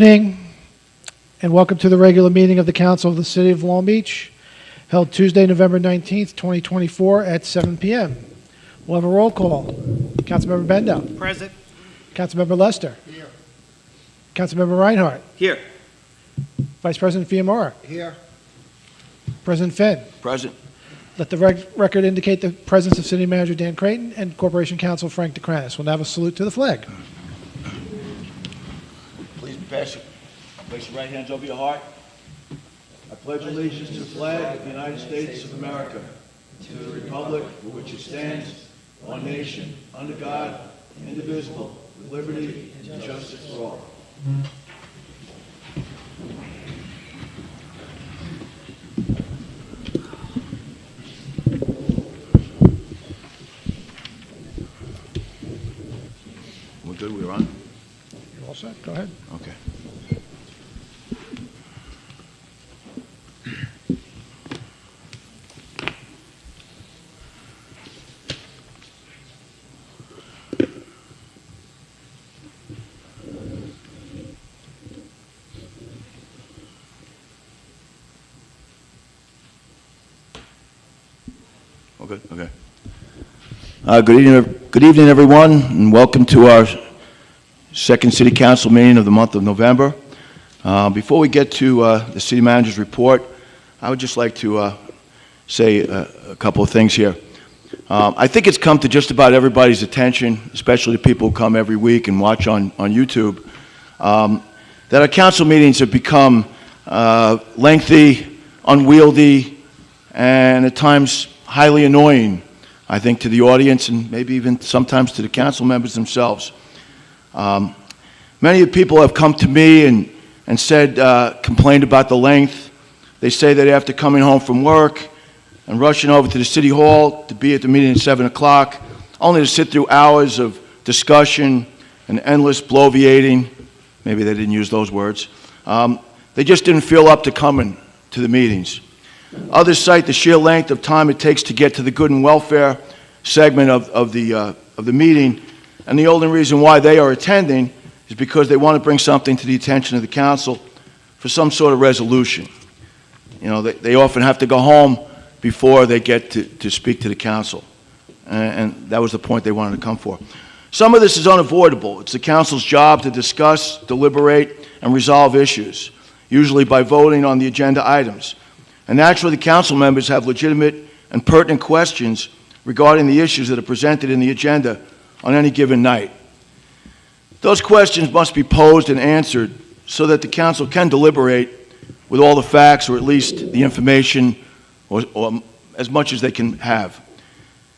Evening, and welcome to the regular meeting of the Council of the City of Long Beach, held Tuesday, November 19th, 2024 at 7 p.m. We'll have a roll call. Councilmember Bendo. Present. Councilmember Lester. Here. Councilmember Reinhardt. Here. Vice President Fiamara. Here. President Finn. Present. Let the record indicate the presence of City Manager Dan Creighton and Corporation Counsel Frank DeCranis. We'll now have a salute to the flag. Please place your right hands over your heart. I pledge allegiance to the flag of the United States of America, to the republic for which it stands, one nation, under God, indivisible, with liberty and justice for all. We're good, we're on? You're all set. Go ahead. Okay. Okay. Good evening, everyone, and welcome to our second City Council meeting of the month of November. Before we get to the City Manager's report, I would just like to say a couple of things here. I think it's come to just about everybody's attention, especially the people who come every week and watch on YouTube, that our council meetings have become lengthy, unwieldy, and at times highly annoying, I think, to the audience and maybe even sometimes to the council members themselves. Many of the people have come to me and said, complained about the length. They say that after coming home from work and rushing over to the City Hall to be at the meeting at 7 o'clock, only to sit through hours of discussion and endless bloviating, maybe they didn't use those words, they just didn't feel up to coming to the meetings. Others cite the sheer length of time it takes to get to the good and welfare segment of the meeting, and the only reason why they are attending is because they want to bring something to the attention of the council for some sort of resolution. You know, they often have to go home before they get to speak to the council, and that was the point they wanted to come for. Some of this is unavoidable. It's the council's job to discuss, deliberate, and resolve issues, usually by voting on the agenda items. And naturally, the council members have legitimate and pertinent questions regarding the issues that are presented in the agenda on any given night. Those questions must be posed and answered so that the council can deliberate with all the facts, or at least the information, or as much as they can have.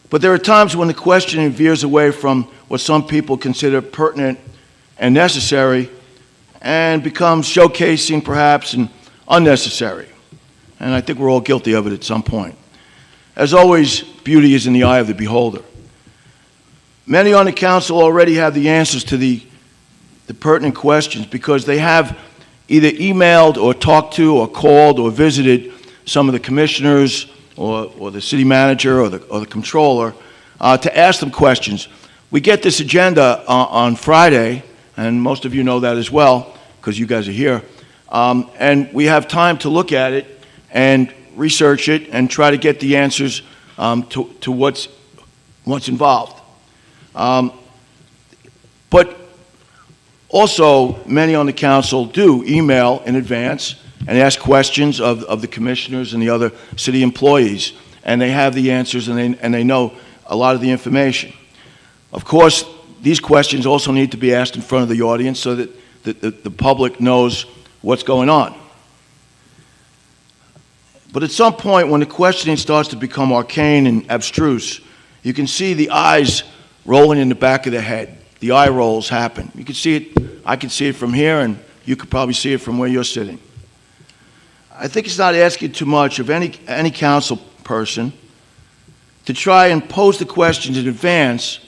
But there are times when the questioning veers away from what some people consider pertinent and necessary and becomes showcasing, perhaps, and unnecessary. And I think we're all guilty of it at some point. As always, beauty is in the eye of the beholder. Many on the council already have the answers to the pertinent questions because they have either emailed or talked to or called or visited some of the commissioners or the city manager or the controller to ask them questions. We get this agenda on Friday, and most of you know that as well because you guys are here, and we have time to look at it and research it and try to get the answers to what's involved. But also, many on the council do email in advance and ask questions of the commissioners and the other city employees, and they have the answers and they know a lot of the information. Of course, these questions also need to be asked in front of the audience so that the public knows what's going on. But at some point, when the questioning starts to become arcane and abstruse, you can see the eyes rolling in the back of the head. The eye rolls happen. You can see it, I can see it from here, and you could probably see it from where you're sitting. I think it's not asking too much of any council person to try and pose the questions in advance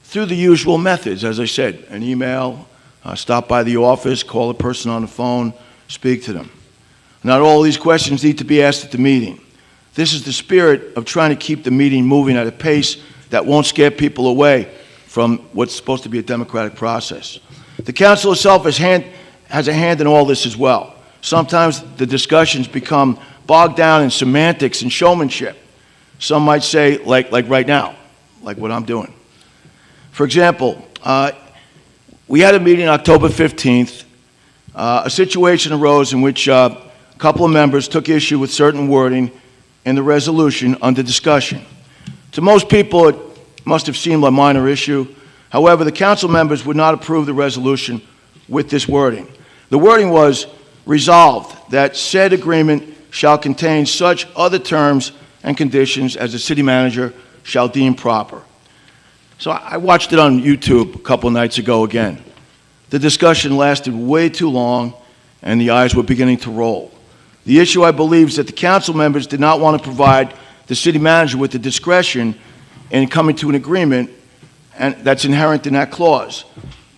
through the usual methods, as I said, an email, stop by the office, call a person on the phone, speak to them. Not all these questions need to be asked at the meeting. This is the spirit of trying to keep the meeting moving at a pace that won't scare people away from what's supposed to be a democratic process. The council itself has a hand in all this as well. Sometimes the discussions become bogged down in semantics and showmanship. Some might say, like right now, like what I'm doing. For example, we had a meeting October 15th. A situation arose in which a couple of members took issue with certain wording in the resolution under discussion. To most people, it must have seemed a minor issue. However, the council members would not approve the resolution with this wording. The wording was resolved that said agreement shall contain such other terms and conditions as the city manager shall deem proper. So I watched it on YouTube a couple nights ago again. The discussion lasted way too long, and the eyes were beginning to roll. The issue, I believe, is that the council members did not want to provide the city manager with the discretion in coming to an agreement, and that's inherent in that clause.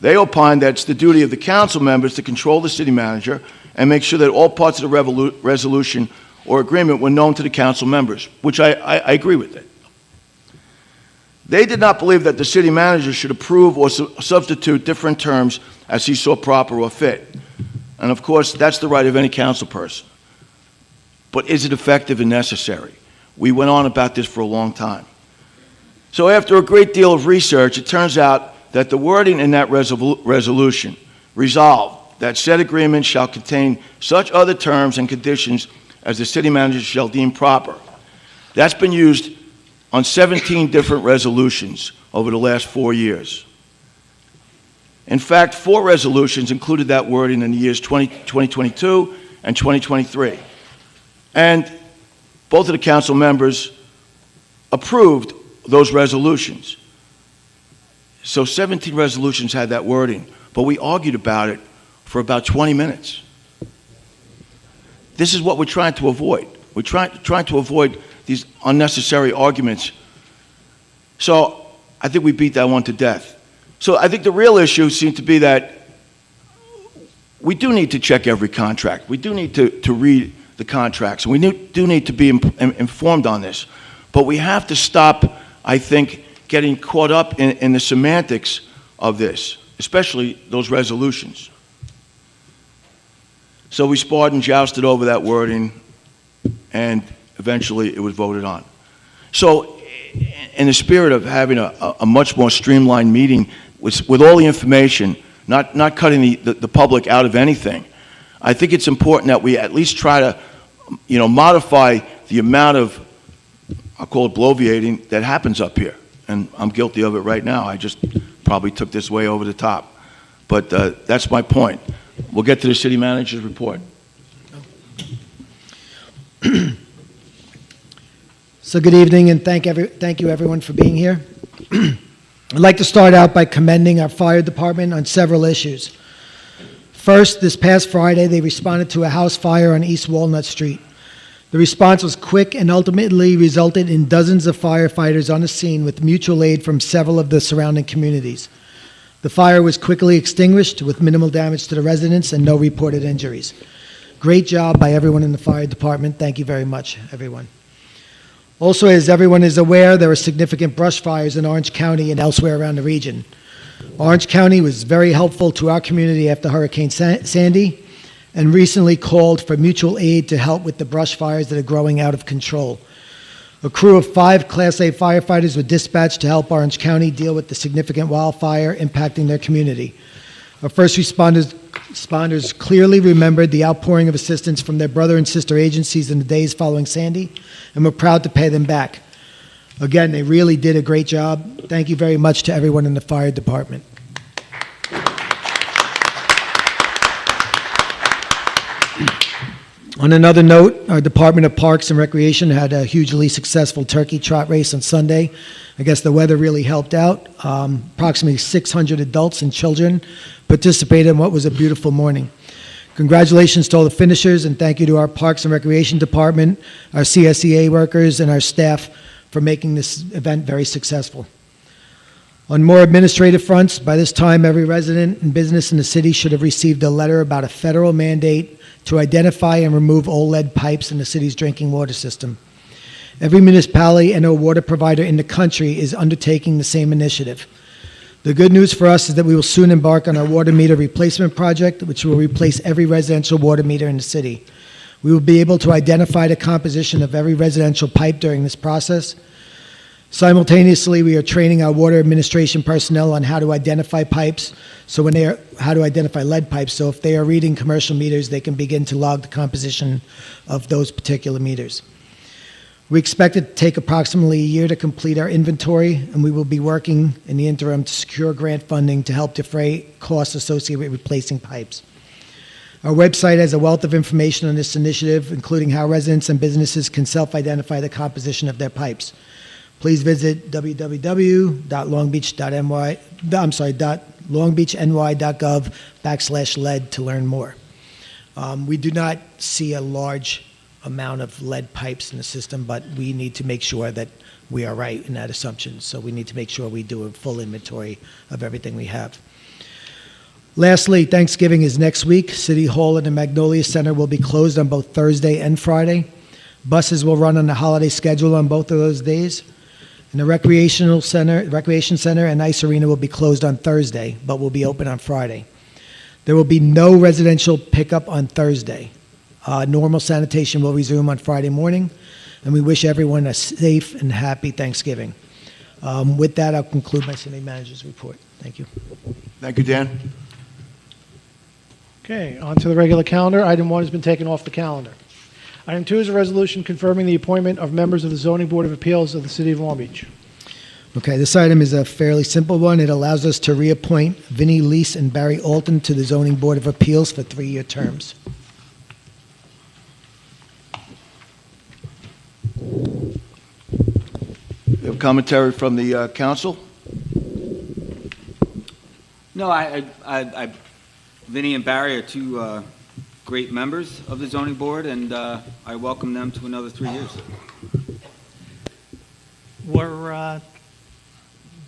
They opined that it's the duty of the council members to control the city manager and make sure that all parts of the resolution or agreement were known to the council members, which I agree with it. They did not believe that the city manager should approve or substitute different terms as he saw proper or fit. And of course, that's the right of any council person. But is it effective and necessary? We went on about this for a long time. So after a great deal of research, it turns out that the wording in that resolution resolved that said agreement shall contain such other terms and conditions as the city manager shall deem proper. That's been used on 17 different resolutions over the last 4 years. In fact, 4 resolutions included that wording in the years 2022 and 2023. And both of the council members approved those resolutions. So 17 resolutions had that wording, but we argued about it for about 20 minutes. This is what we're trying to avoid. We're trying to avoid these unnecessary arguments. So I think we beat that one to death. So I think the real issue seems to be that we do need to check every contract. We do need to read the contracts. And we do need to be informed on this. But we have to stop, I think, getting caught up in the semantics of this, especially those resolutions. So we sparred and jousted over that wording, and eventually it was voted on. So in the spirit of having a much more streamlined meeting with all the information, not cutting the public out of anything, I think it's important that we at least try to, modify the amount of, I'll call it bloviating, that happens up here. And I'm guilty of it right now. I just probably took this way over the top. But that's my point. We'll get to the city manager's report. So good evening, and thank you everyone for being here. I'd like to start out by commending our fire department on several issues. First, this past Friday, they responded to a house fire on East Walnut Street. The response was quick and ultimately resulted in dozens of firefighters on the scene with mutual aid from several of the surrounding communities. The fire was quickly extinguished with minimal damage to the residents and no reported injuries. Great job by everyone in the fire department. Thank you very much, everyone. Also, as everyone is aware, there are significant brush fires in Orange County and elsewhere around the region. Orange County was very helpful to our community after Hurricane Sandy and recently called for mutual aid to help with the brush fires that are growing out of control. A crew of 5 Class A firefighters were dispatched to help Orange County deal with the significant wildfire impacting their community. Our first responders clearly remembered the outpouring of assistance from their brother and sister agencies in the days following Sandy, and we're proud to pay them back. Again, they really did a great job. Thank you very much to everyone in the fire department. On another note, our Department of Parks and Recreation had a hugely successful turkey trot race on Sunday. I guess the weather really helped out. Approximately 600 adults and children participated in what was a beautiful morning. Congratulations to all the finishers, and thank you to our Parks and Recreation Department, our CSEA workers, and our staff for making this event very successful. On more administrative fronts, by this time, every resident and business in the city should have received a letter about a federal mandate to identify and remove all lead pipes in the city's drinking water system. Every municipality and or water provider in the country is undertaking the same initiative. The good news for us is that we will soon embark on our water meter replacement project, which will replace every residential water meter in the city. We will be able to identify the composition of every residential pipe during this process. Simultaneously, we are training our water administration personnel on how to identify pipes, how to identify lead pipes, so if they are reading commercial meters, they can begin to log the composition of those particular meters. We expect it to take approximately a year to complete our inventory, and we will be working in the interim to secure grant funding to help defray costs associated with replacing pipes. Our website has a wealth of information on this initiative, including how residents and businesses can self-identify the composition of their pipes. Please visit www.longbeachny.gov/lead to learn more. We do not see a large amount of lead pipes in the system, but we need to make sure that we are right in that assumption. So we need to make sure we do a full inventory of everything we have. Lastly, Thanksgiving is next week. City Hall and the Magnolia Center will be closed on both Thursday and Friday. Buses will run on the holiday schedule on both of those days. And the Recreation Center and Ice Arena will be closed on Thursday, but will be open on Friday. There will be no residential pickup on Thursday. Normal sanitation will resume on Friday morning, and we wish everyone a safe and happy Thanksgiving. With that, I'll conclude my city manager's report. Thank you. Thank you, Dan. Okay, on to the regular calendar. Item 1 has been taken off the calendar. Item 2 is a resolution confirming the appointment of members of the Zoning Board of Appeals of the City of Long Beach. Okay, this item is a fairly simple one. It allows us to reappoint Vinnie Lease and Barry Alton to the Zoning Board of Appeals for 3-year terms. We have commentary from the council. No, Vinny and Barry are two great members of the zoning board, and I welcome them to another 3 years. Were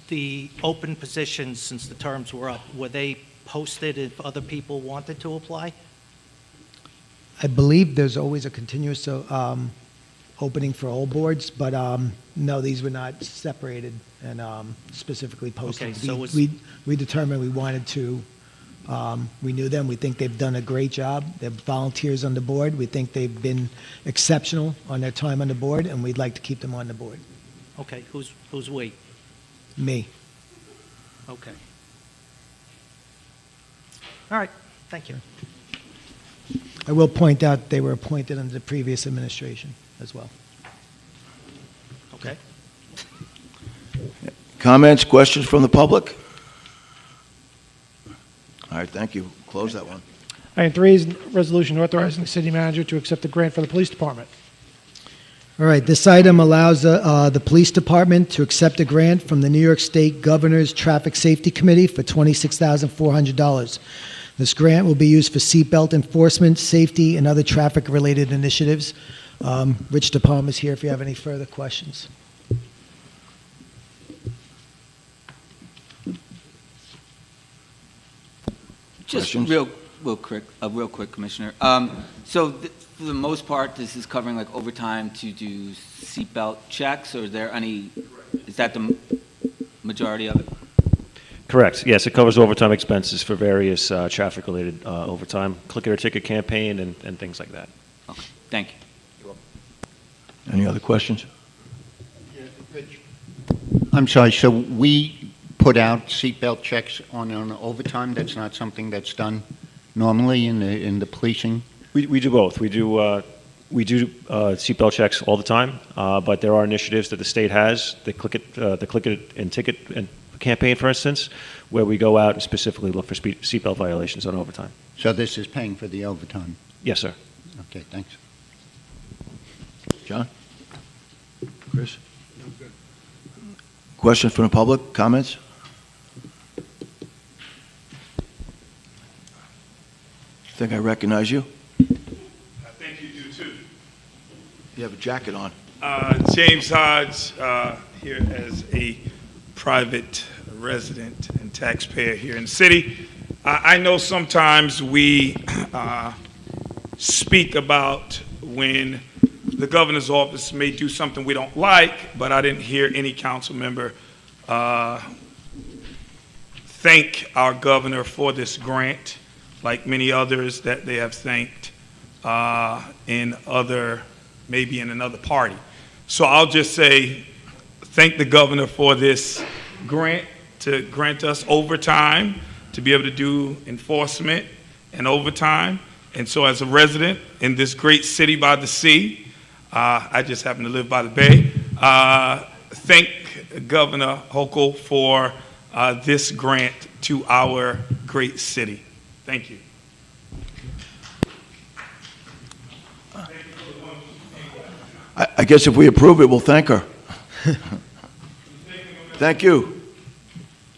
the open positions, since the terms were up, were they posted if other people wanted to apply? I believe there's always a continuous opening for all boards, but no, these were not separated and specifically posted. Okay, so we determined we wanted to renew them. We think they've done a great job. They're volunteers on the board. We think they've been exceptional on their time on the board, and we'd like to keep them on the board. Okay, who's we? Me. Okay. All right, thank you. I will point out they were appointed under the previous administration as well. Okay. Comments, questions from the public? All right, thank you. Close that one. Item 3 is a resolution authorizing the city manager to accept a grant for the police department. All right, this item allows the police department to accept a grant from the New York State Governor's Traffic Safety Committee for $26,400. This grant will be used for seatbelt enforcement, safety, and other traffic-related initiatives. Rich DePalma is here if you have any further questions. Just Questions? real quick, Commissioner. So for the most part, this is covering like overtime to do seatbelt checks, or is that the majority of it? Correct. Yes, it covers overtime expenses for various traffic-related overtime, click it or ticket campaign, and things like that. Okay, thank you. Any other questions? I'm sorry, so we put out seatbelt checks on overtime? That's not something that's done normally in the policing? We do both. We do seatbelt checks all the time, but there are initiatives that the state has, the click it and ticket and campaign, for instance, where we go out and specifically look for seatbelt violations on overtime. So this is paying for the overtime? Yes, sir. Okay, thanks. John? Chris? Questions from the public? Comments? I think I recognize you. I think you do too. You have a jacket on. James Hodge, here as a private resident and taxpayer here in the city. I know sometimes we speak about when the governor's office may do something we don't like, but I didn't hear any council member thank our governor for this grant, like many others that they have thanked maybe in another party. So I'll just say, thank the governor for this grant to grant us overtime to be able to do enforcement and overtime. And so as a resident in this great city by the sea, I just happen to live by the bay, thank Governor Hochul for this grant to our great city. Thank you. I guess if we approve it, we'll thank her. Thank you.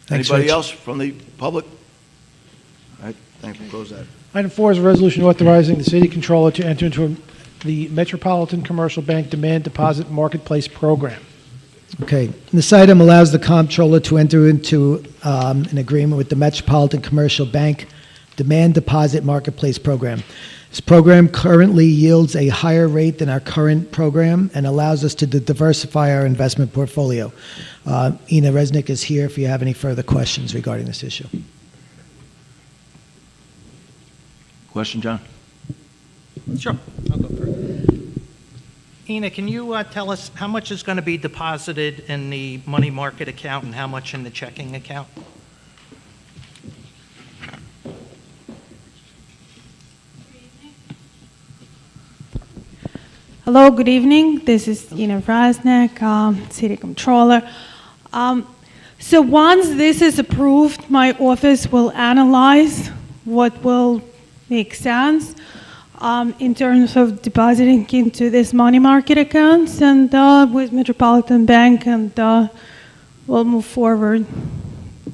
Thanks, Anybody Rich. else from the public? All right, thank you. Close that. Item 4 is a resolution authorizing the city controller to enter into the Metropolitan Commercial Bank Demand Deposit Marketplace Program. Okay. This item allows the comptroller to enter into an agreement with the Metropolitan Commercial Bank Demand Deposit Marketplace Program. This program currently yields a higher rate than our current program and allows us to diversify our investment portfolio. Ina Resnick is here if you have any further questions regarding this issue. Question, John? Sure, I'll go first. Ina, can you tell us how much is going to be deposited in the money market account and how much in the checking account? Hello, good evening. This is Ina Vrasnik, City Controller. So once this is approved, my office will analyze what will make sense in terms of depositing into this money market accounts and with Metropolitan Bank, and we'll move forward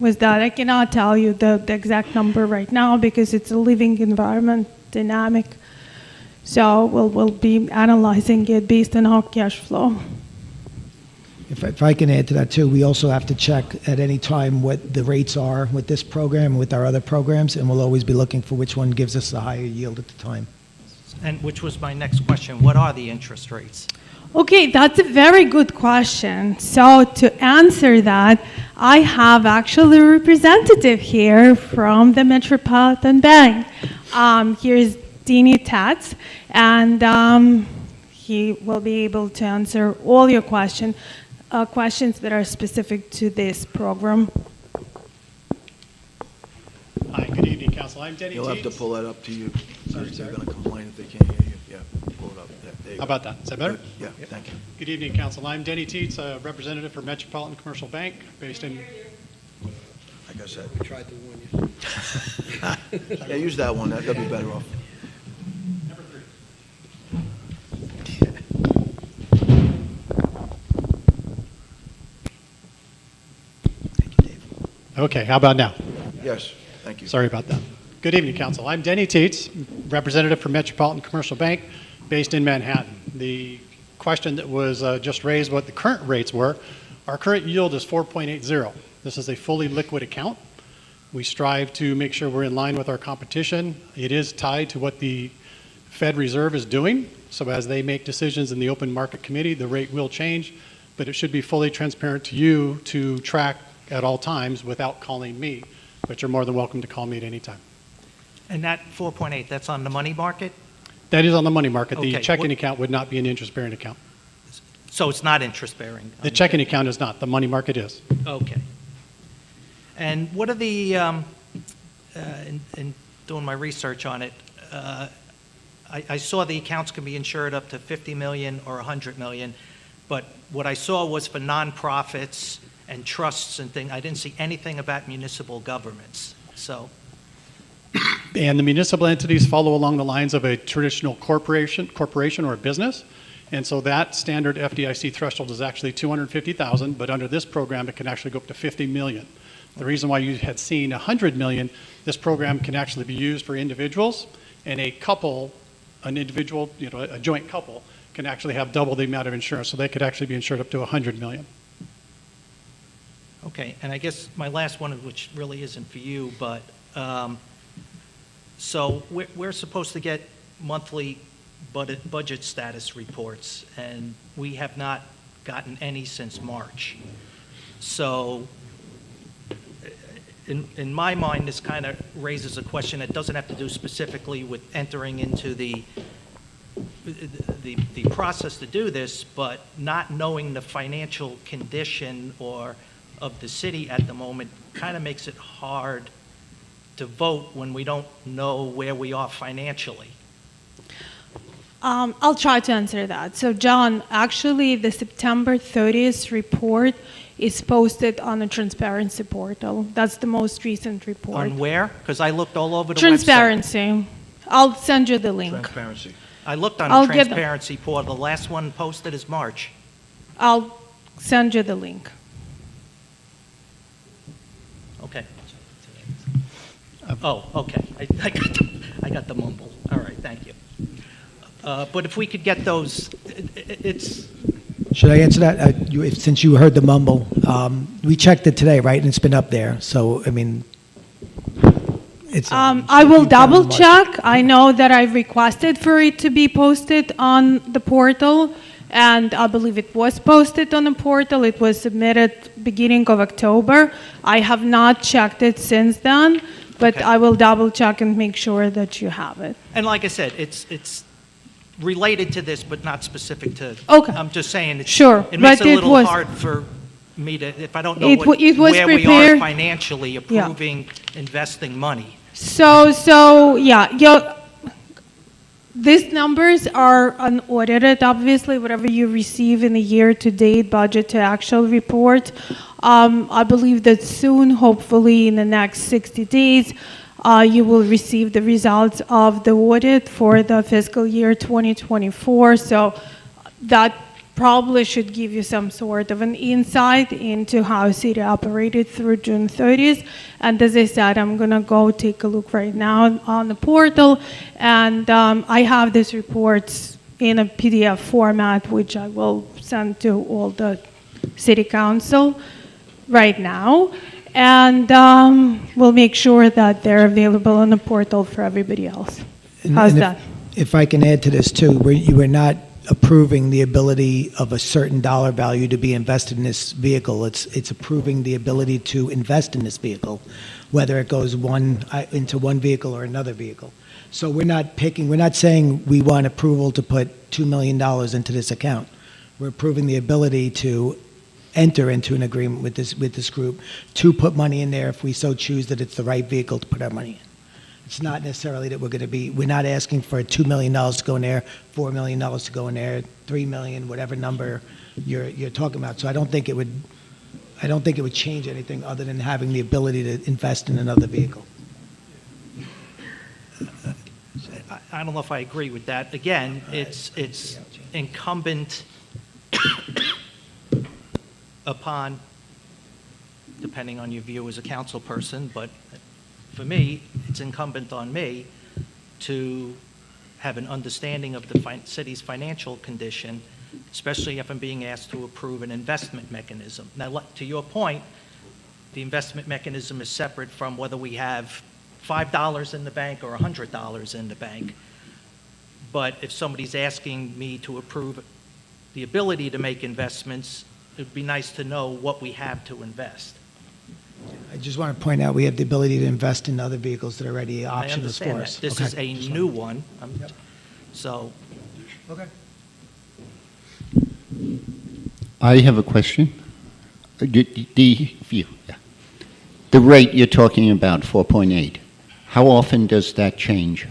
with that. I cannot tell you the exact number right now because it's a living environment, dynamic. So we'll be analyzing it based on our cash flow. If I can add to that too, we also have to check at any time what the rates are with this program and with our other programs, and we'll always be looking for which one gives us the higher yield at the time. And which was my next question, what are the interest rates? Okay, that's a very good question. So to answer that, I have actually a representative here from the Metropolitan Bank. Here's Deanie Tatz, and he will be able to answer all your questions that are specific to this program. Hi, good evening, Council. I'm Denny You'll have to Teets. pull that up to you. Sorry, They're sir. going to complain if they can't hear you. Yeah, pull it up. Yeah, there you How go. about that? Is that better? Yeah, thank you. Good evening, Council. I'm Denny Teets, a representative for Metropolitan Commercial Bank based in... Like I said. We tried to warn you. Yeah, use that one. That'll be better off. Number 3. Okay, how about now? Yes, thank you. Sorry about that. Good evening, Council. I'm Denny Teets, representative for Metropolitan Commercial Bank based in Manhattan. The question that was just raised, what the current rates were, our current yield is 4.80. This is a fully liquid account. We strive to make sure we're in line with our competition. It is tied to what the Fed Reserve is doing. So as they make decisions in the Open Market Committee, the rate will change, but it should be fully transparent to you to track at all times without calling me, but you're more than welcome to call me at any time. And that 4.8, that's on the money market? That is on the money market. The Okay, checking what- account would not be an interest-bearing account. So it's not interest-bearing? The checking account is not. The money market is. Okay. And what are the, in doing my research on it, I saw the accounts can be insured up to 50 million or 100 million, but what I saw was for nonprofits and trusts and things. I didn't see anything about municipal governments. So, And the municipal entities follow along the lines of a traditional corporation or a business. And so that standard FDIC threshold is actually 250,000, but under this program, it can actually go up to 50 million. The reason why you had seen 100 million, this program can actually be used for individuals, and a couple, an individual, a joint couple, can actually have double the amount of insurance. So they could actually be insured up to 100 million. okay, and I guess my last one, which really isn't for you, but so we're supposed to get monthly budget status reports, and we have not gotten any since March. So in my mind, this kind of raises a question that doesn't have to do specifically with entering into the process to do this, but not knowing the financial condition of the city at the moment kind of makes it hard to vote when we don't know where we are financially. I'll try to answer that. So, John, actually, the September 30th report is posted on the transparency portal. That's the most recent report. On where? Because I looked all over the Transparency. I'll send you the link. Transparency. website. I looked on I'll the get them. transparency portal. The last one posted is March. I'll send you the link. Okay. Oh, okay. I got the mumble. All right, thank you. But if we could get those, it's, Should I answer that? Since you heard the mumble, we checked it today, right? And it's been up there. So, I mean, it's. I will double check. I know that I requested for it to be posted on the portal, and I believe it was posted on the portal. It was submitted beginning of October. I have not checked it since then, but Okay. I will double check and make sure that you have it. and like I said, it's related to this, but not specific to. Okay. I'm just saying, it's, Sure, it makes but it a it little was- hard for me to, if I don't know It was where we are prepared- financially approving investing money. So yeah, these numbers are unaudited, obviously, whatever you receive in the year-to-date budget to actual report. I believe that soon, hopefully in the next 60 days, you will receive the results of the audit for the fiscal year 2024. So that probably should give you some sort of an insight into how city operated through June 30th. And as I said, I'm going to go take a look right now on the portal. And I have these reports in a PDF format, which I will send to all the city council right now. And we'll make sure that they're available on the portal for everybody else. How's And that? If I can add to this too, you were not approving the ability of a certain dollar value to be invested in this vehicle. It's approving the ability to invest in this vehicle, whether it goes into one vehicle or another vehicle. So we're not saying we want approval to put $2 million into this account. We're approving the ability to enter into an agreement with this group to put money in there if we so choose that it's the right vehicle to put our money in. It's not necessarily that we're not asking for $2 million to go in there, $4 million to go in there, $3 million, whatever number you're talking about. So I don't think it would change anything other than having the ability to invest in another vehicle. I don't know if I agree with that. Again, it's incumbent upon, depending on your view as a council person, but for me, it's incumbent on me to have an understanding of the city's financial condition, especially if I'm being asked to approve an investment mechanism. Now, to your point, the investment mechanism is separate from whether we have $5 in the bank or $100 in the bank. But if somebody's asking me to approve the ability to make investments, it'd be nice to know what we have to invest. I just want to point out we have the ability to invest in other vehicles that are already I options for understand us. that. This is a new one. So, Okay. I have a question. The rate you're talking about, 4.8, how often does that change?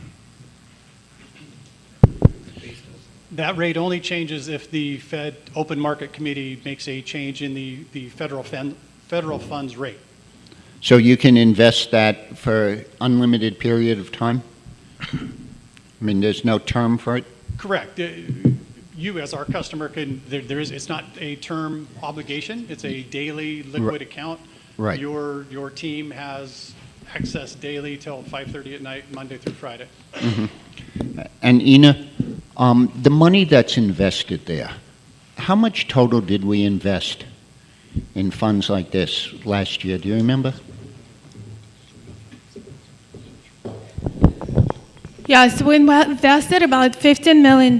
That rate only changes if the Fed Open Market Committee makes a change in the federal funds rate. So you can invest that for unlimited period of time? I mean, there's no term for it? Correct. You as our customer it's not a term obligation, it's a daily liquid account. Right. Your team has access daily till 5:30 at night, Monday through Friday. Mm-hmm. And Ina, the money that's invested there, how much total did we invest in funds like this last year? Do you remember? Yes, we invested about $15 million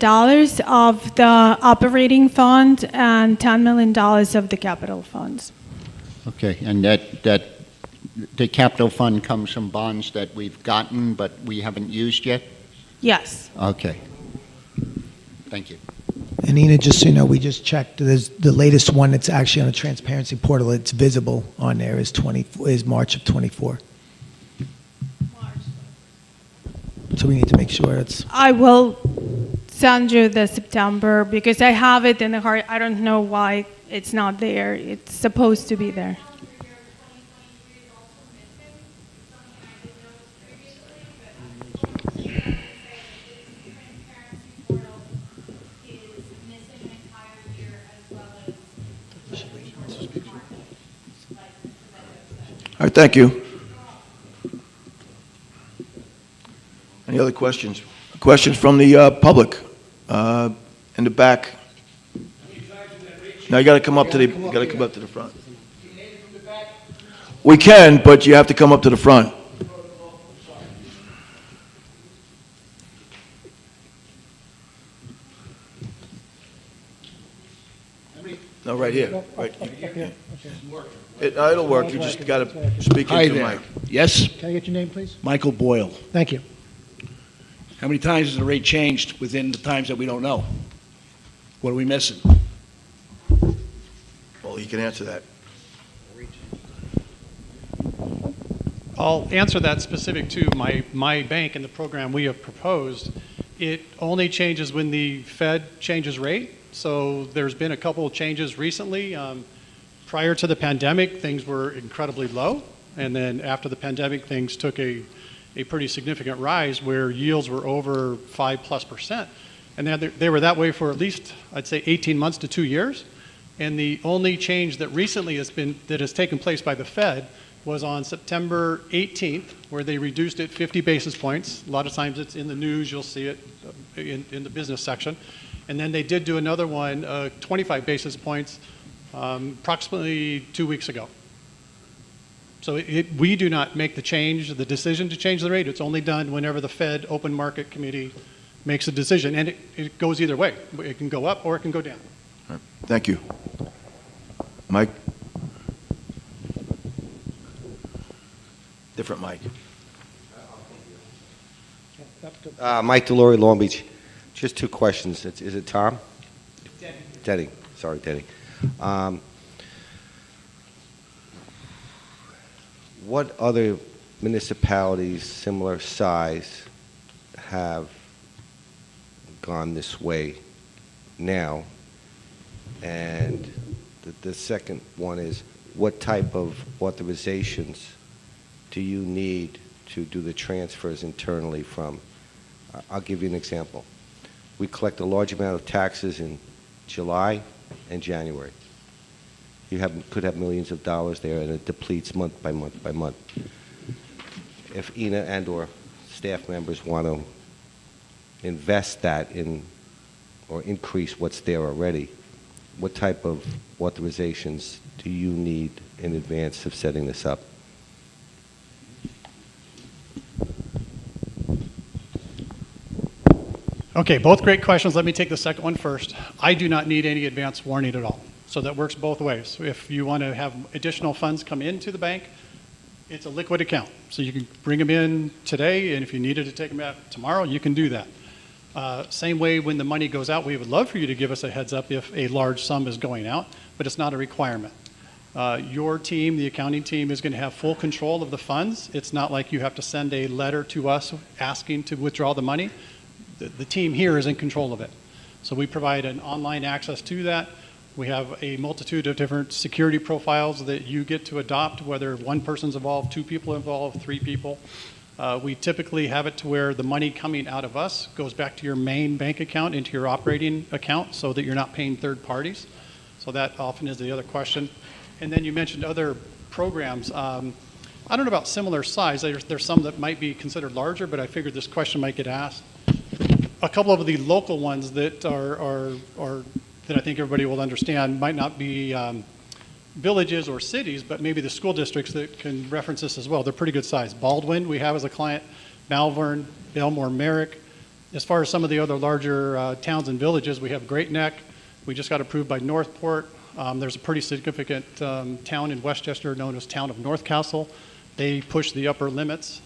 of the operating fund and $10 million of the capital funds. Okay, and that the capital fund comes from bonds that we've gotten but we haven't used yet? Yes. Okay. Thank you. And Ina, just so you know, we just checked, there's the latest one that's actually on the transparency portal, it's visible on there, is March of '24. So we need to make sure it's, I will send you the September because I have it in the heart. I don't know why it's not there. It's supposed to be there. All right, thank you. Any other questions? Questions from the public in the back? Now you got to come up to the front. We can, but you have to come up to the front. No, right here. Right. It'll work. You just got to speak Hi into the there. mic. Yes, Can I get your name, please? Michael Boyle. Thank you. How many times has the rate changed within the times that we don't know? What are we missing? Well, you can answer that. I'll answer that specific to my bank and the program we have proposed. It only changes when the Fed changes rate. So there's been a couple of changes recently. Prior to the pandemic, things were incredibly low. And then after the pandemic, things took a pretty significant rise where yields were over 5+%. And they were that way for at least, I'd say, 18 months to 2 years. And the only change that recently has taken place by the Fed was on September 18th, where they reduced it 50 basis points. A lot of times it's in the news, you'll see it in the business section. And then they did do another one, 25 basis points, approximately 2 weeks ago. So we do not make the decision to change the rate. It's only done whenever the Fed Open Market Committee makes a decision. And it goes either way. It can go up or it can go down. All right. Thank you. Mike? Different mic. Mike Delory, Long Beach. Just two questions. Is it Tom? Denny. Sorry, Denny. What other municipalities similar size have gone this way now? And the second one is, what type of authorizations do you need to do the transfers internally from? I'll give you an example. We collect a large amount of taxes in July and January. You could have millions of dollars there, and it depletes month by month by month. If Ina and or staff members want to invest that in or increase what's there already, what type of authorizations do you need in advance of setting this up? Okay, both great questions. Let me take the second one first. I do not need any advance warning at all. So that works both ways. If you want to have additional funds come into the bank, it's a liquid account. So you can bring them in today, and if you needed to take them out tomorrow, you can do that. Same way when the money goes out, we would love for you to give us a heads up if a large sum is going out, but it's not a requirement. Your team, the accounting team, is going to have full control of the funds. It's not like you have to send a letter to us asking to withdraw the money. The team here is in control of it. So we provide an online access to that. We have a multitude of different security profiles that you get to adopt, whether one person's involved, two people involved, three people. We typically have it to where the money coming out of us goes back to your main bank account into your operating account so that you're not paying third parties. So that often is the other question. And then you mentioned other programs. I don't know about similar size. There's some that might be considered larger, but I figured this question might get asked. A couple of the local ones that are that I think everybody will understand might not be villages or cities, but maybe the school districts that can reference this as well. They're pretty good size. Baldwin, we have as a client, Malvern, Belmore, Merrick. As far as some of the other larger towns and villages, we have Great Neck. We just got approved by Northport. There's a pretty significant town in Westchester known as Town of North Castle. They push the upper limits.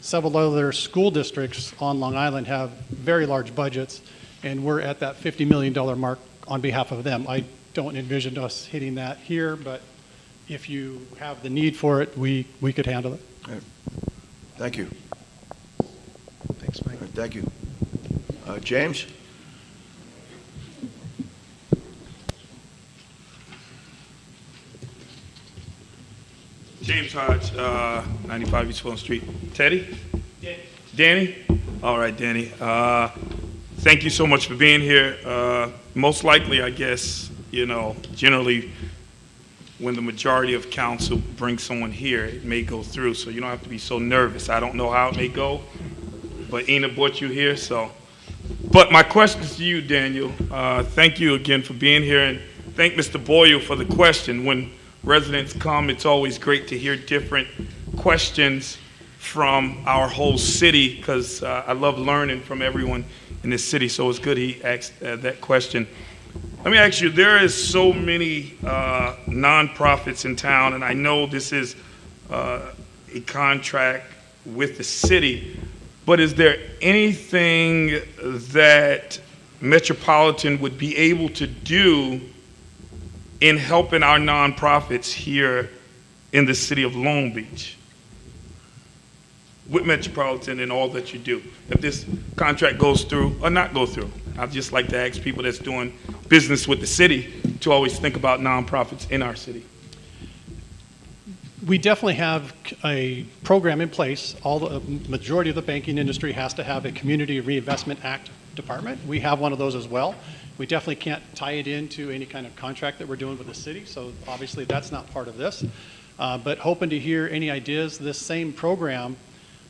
Several other school districts on Long Island have very large budgets, and we're at that $50 million mark on behalf of them. I don't envision us hitting that here, but if you have the need for it, we could handle it. Thank you. Thanks, Mike. Thank you. James? James Hodge, 95 East Fulton Street. Teddy? Danny? All right, Danny. Thank you so much for being here. Most likely, I guess, generally when the majority of council brings someone here, it may go through, so you don't have to be so nervous. I don't know how it may go, but Ina brought you here, so. But my question is to you, Daniel. Thank you again for being here, and thank Mr. Boyle for the question. When residents come, it's always great to hear different questions from our whole city, because I love learning from everyone in this city, so it's good he asked that question. Let me ask you, there is so many nonprofits in town, and I know this is a contract with the city, but is there anything that Metropolitan would be able to do in helping our nonprofits here in the city of Long Beach with Metropolitan and all that you do, if this contract goes through or not go through? I'd just like to ask people that's doing business with the city to always think about nonprofits in our city. We definitely have a program in place. The majority of the banking industry has to have a Community Reinvestment Act department. We have one of those as well. We definitely can't tie it into any kind of contract that we're doing with the city, so obviously that's not part of this. But hoping to hear any ideas. This same program,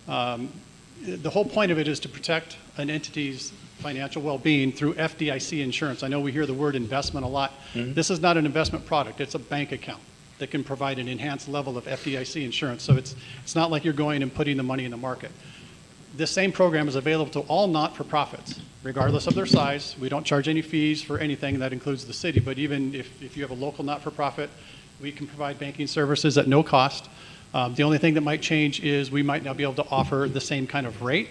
the whole point of it is to protect an entity's financial well-being through FDIC insurance. I know we hear the word investment a lot. Mm-hmm. This is not an investment product. It's a bank account that can provide an enhanced level of FDIC insurance. So it's not like you're going and putting the money in the market. This same program is available to all not-for-profits, regardless of their size. We don't charge any fees for anything. That includes the city. But even if you have a local not-for-profit, we can provide banking services at no cost. The only thing that might change is we might not be able to offer the same kind of rate.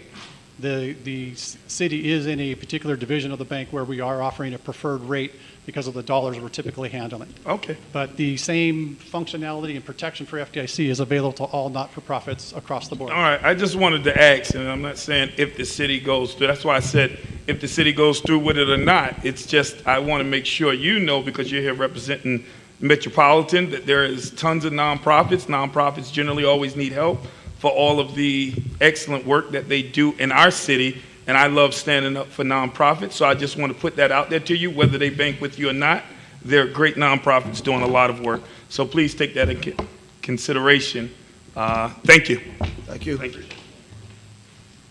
The city is in a particular division of the bank where we are offering a preferred rate because of the dollars we're typically handling. Okay. But the same functionality and protection for FDIC is available to all not-for-profits across the board. All right, I just wanted to ask, and I'm not saying if the city goes through, that's why I said if the city goes through with it or not. It's just I want to make sure you know, because you're here representing Metropolitan, that there is tons of nonprofits. Nonprofits generally always need help for all of the excellent work that they do in our city, and I love standing up for nonprofits, so I just want to put that out there to you, whether they bank with you or not. They're great nonprofits doing a lot of work, so please take that into consideration. Thank you. Thank you. Thank you.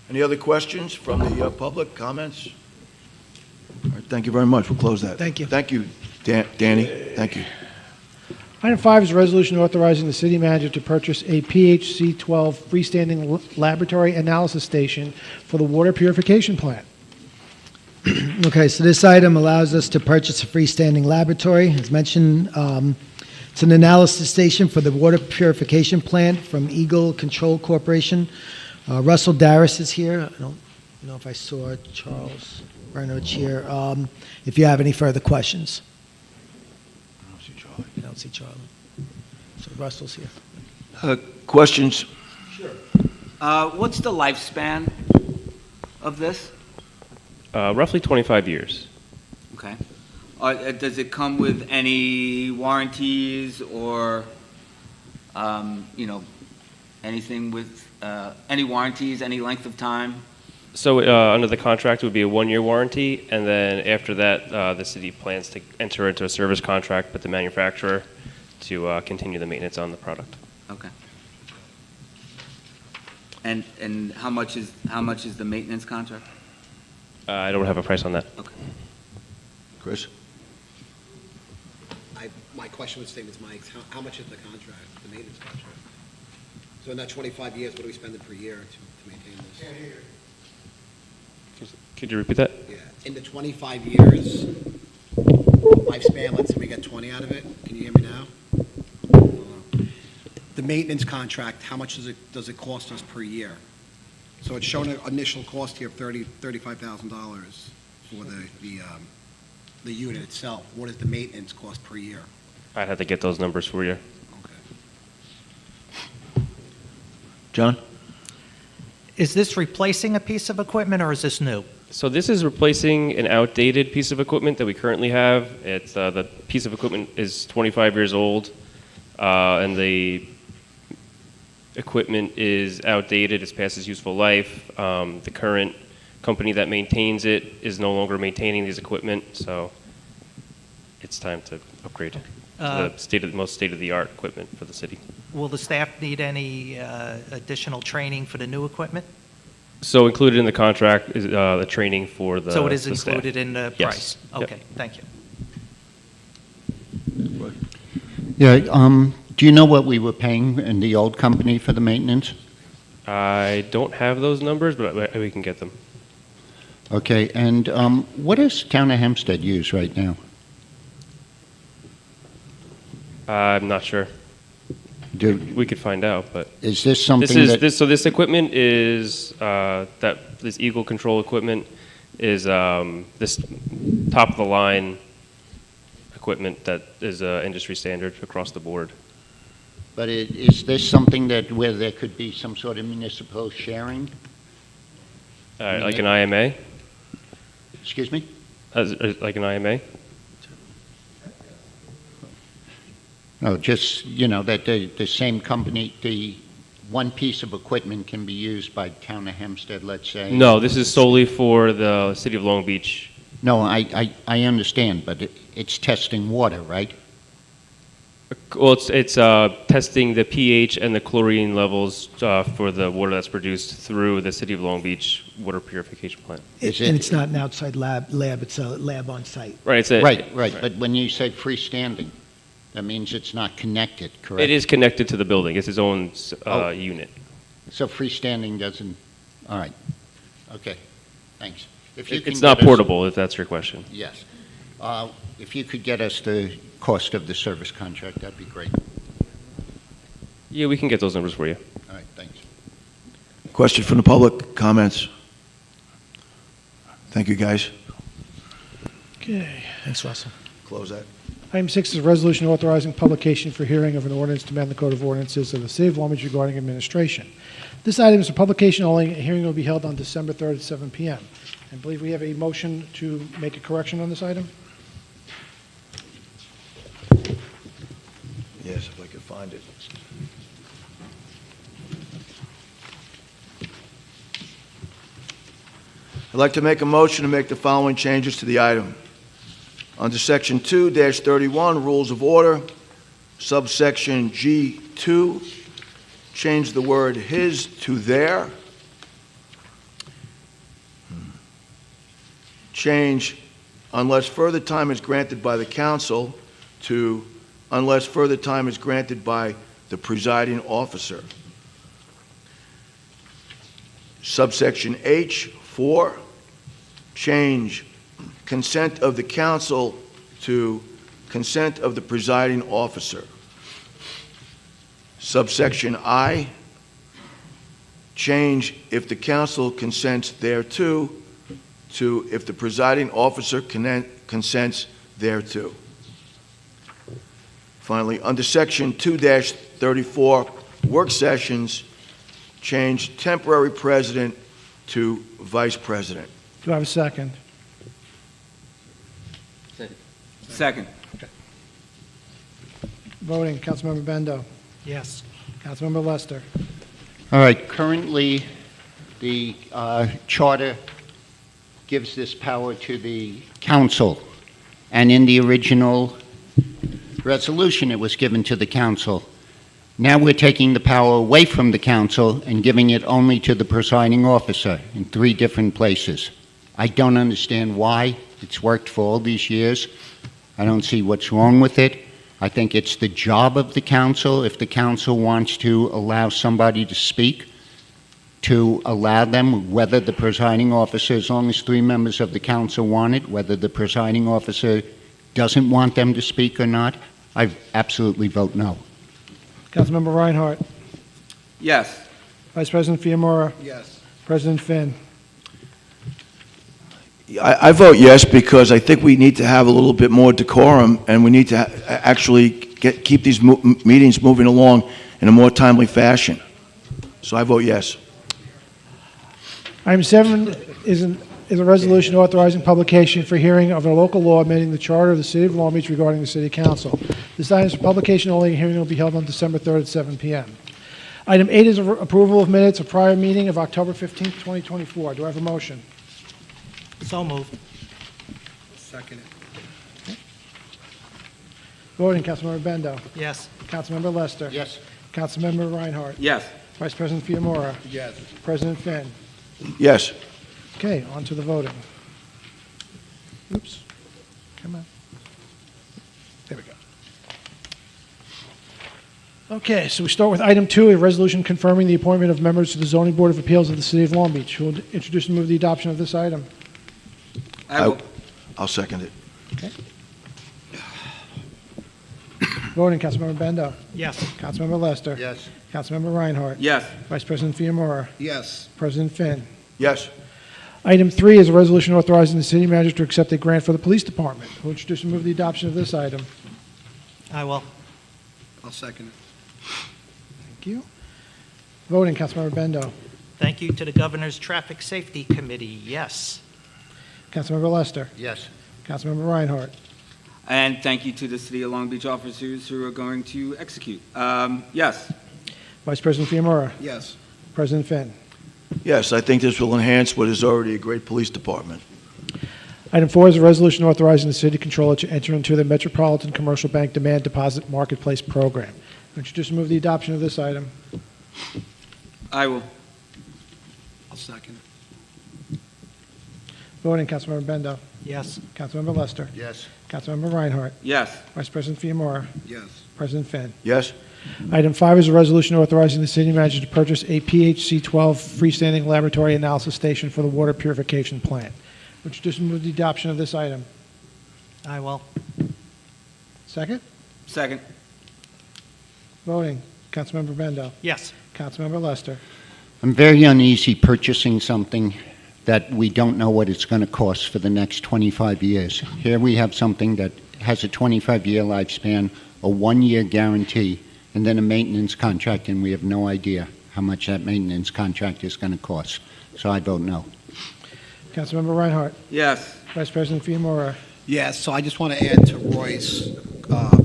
Any other questions from the public, comments? All right, thank you very much. We'll close that. Thank you. Thank you, Danny. Thank you. Item 5 is a resolution authorizing the city manager to purchase a PHC-12 freestanding laboratory analysis station for the water purification plant. Okay, so this item allows us to purchase a freestanding laboratory. As mentioned, it's an analysis station for the water purification plant from Eagle Control Corporation. Russell Darris is here. I don't know if I saw Charles Bernard here. If you have any further questions. I don't see Charlie. So Russell's here. Questions? Sure. What's the lifespan of this? Roughly 25 years. Okay. Does it come with any warranties or, anything with any warranties, any length of time? So under the contract, it would be a 1-year warranty, and then after that, the city plans to enter into a service contract with the manufacturer to continue the maintenance on the product. Okay. And how much is the maintenance contract? I don't have a price on that. Okay. Chris? My question was the same as Mike's. How much is the contract, the maintenance contract? So in that 25 years, what do we spend per year to maintain this? Could you repeat that? Yeah. In the 25 years lifespan, let's say we get 20 out of it. Can you hear me now? The maintenance contract, how much does it cost us per year? So it's showing an initial cost here of $35,000 for the unit itself. What is the maintenance cost per year? I'd have to get those numbers for you. John? Is this replacing a piece of equipment, or is this new? So this is replacing an outdated piece of equipment that we currently have. It's the piece of equipment is 25 years old, and the equipment is outdated. It's past its useful life. The current company that maintains it is no longer maintaining these equipment, so it's time to upgrade to the most state-of-the-art equipment for the city. Will the staff need any additional training for the new equipment? So included in the contract is the training for the So it is the staff. included in the Yes. price? Yep. Okay, thank you. Yeah, do you know what we were paying in the old company for the maintenance? I don't have those numbers, but we can get them. Okay, and what does Town of Hempstead use right now? I'm not sure. We could find out, but Is this something that... So this equipment is this Eagle Control equipment is this top of the line equipment that is industry standard across the board. But is this something that where there could be some sort of municipal sharing? Like an IMA? Excuse me? Like an IMA? No, just, that the same company, the one piece of equipment can be used by Town of Hempstead, let's say? No, this is solely for the city of Long Beach. No, I understand, but it's testing water, right? Well, it's testing the pH and the chlorine levels for the water that's produced through the city of Long Beach water purification plant. And it's not an outside lab, it's a lab on site. Right. Right. But when you say freestanding, that means it's not connected, correct? It is connected to the building. It's its own unit. So freestanding doesn't, all right. Okay, thanks. If you can It's not get us- portable, if that's your question. Yes. If you could get us the cost of the service contract, that'd be great. Yeah, we can get those numbers for you. All right, thanks. Question from the public, comments? Thank you, guys. Okay. Thanks, Russell. Close that. Item 6 is a resolution authorizing publication for hearing of an ordinance to amend the Code of Ordinances of the City of Long Beach regarding administration. This item is a publication only. A hearing will be held on December 3rd at 7 p.m. I believe we have a motion to make a correction on this item. Yes, if I could find it. I'd like to make a motion to make the following changes to the item. Under Section 2-31, Rules of Order, subsection G2, change the word his to their. Change unless further time is granted by the council to unless further time is granted by the presiding officer. Subsection H4, change consent of the council to consent of the presiding officer. Subsection I, change if the council consents thereto to if the presiding officer consents thereto. Finally, under Section 2-34, work sessions, change temporary president to vice president. Do I have a second? Second. Voting, Councilmember Bendo. Yes. Councilmember Lester. All right, currently, the charter gives this power to the council, and in the original resolution, it was given to the council. Now we're taking the power away from the council and giving it only to the presiding officer in 3 different places. I don't understand why. It's worked for all these years. I don't see what's wrong with it. I think it's the job of the council, if the council wants to allow somebody to speak, to allow them, whether the presiding officer, as long as 3 members of the council want it, whether the presiding officer doesn't want them to speak or not, I absolutely vote no. Councilmember Reinhardt. Yes. Vice President Fiamora. Yes. President Finn. I vote yes because I think we need to have a little bit more decorum, and we need to actually keep these meetings moving along in a more timely fashion. So I vote yes. Item 7 is a resolution authorizing publication for hearing of a local law amending the charter of the City of Long Beach regarding the City Council. This item is for publication only, and hearing will be held on December 3rd at 7 p.m. Item 8 is approval of minutes of prior meeting of October 15th, 2024. Do I have a motion? So moved. Second. Voting, Councilmember Bendo. Yes. Councilmember Lester. Yes. Councilmember Reinhardt. Yes. Vice President Fiamora. Yes. President Finn. Yes. Okay, on to the voting. Oops. Come on. There we go. Okay, so we start with item 2, a resolution confirming the appointment of members to the Zoning Board of Appeals of the City of Long Beach. Who will introduce and move the adoption of this item? I will. I'll second it. Okay. Voting, Councilmember Bendo. Yes. Councilmember Lester. Yes. Councilmember Reinhardt. Yes. Vice President Fiamora. Yes. President Finn. Yes. Item 3 is a resolution authorizing the city manager to accept a grant for the police department. Who will introduce and move the adoption of this item? I will. I'll second it. Thank you. Voting, Councilmember Bendo. Thank you to the Governor's Traffic Safety Committee. Yes. Councilmember Lester. Yes. Councilmember Reinhardt. And thank you to the City of Long Beach officers who are going to execute. Yes. Vice President Fiamora. Yes. President Finn. Yes, I think this will enhance what is already a great police department. Item 4 is a resolution authorizing the city controller to enter into the Metropolitan Commercial Bank Demand Deposit Marketplace Program. Introduce and move the adoption of this item. I will. I'll second it. Voting, Councilmember Bendo. Yes. Councilmember Lester. Yes. Councilmember Reinhardt. Yes. Vice President Fiamora. Yes. President Finn. Yes. Item 5 is a resolution authorizing the city manager to purchase a PHC-12 freestanding laboratory analysis station for the water purification plant. Introduce and move the adoption of this item. I will. Second. Second. Voting, Councilmember Bendo. Yes. Councilmember Lester. I'm very uneasy purchasing something that we don't know what it's going to cost for the next 25 years. Here we have something that has a 25-year lifespan, a 1-year guarantee, and then a maintenance contract, and we have no idea how much that maintenance contract is going to cost. So I vote no. Councilmember Reinhardt. Yes. Vice President Fiamora. Yes, so I just want to add to Roy's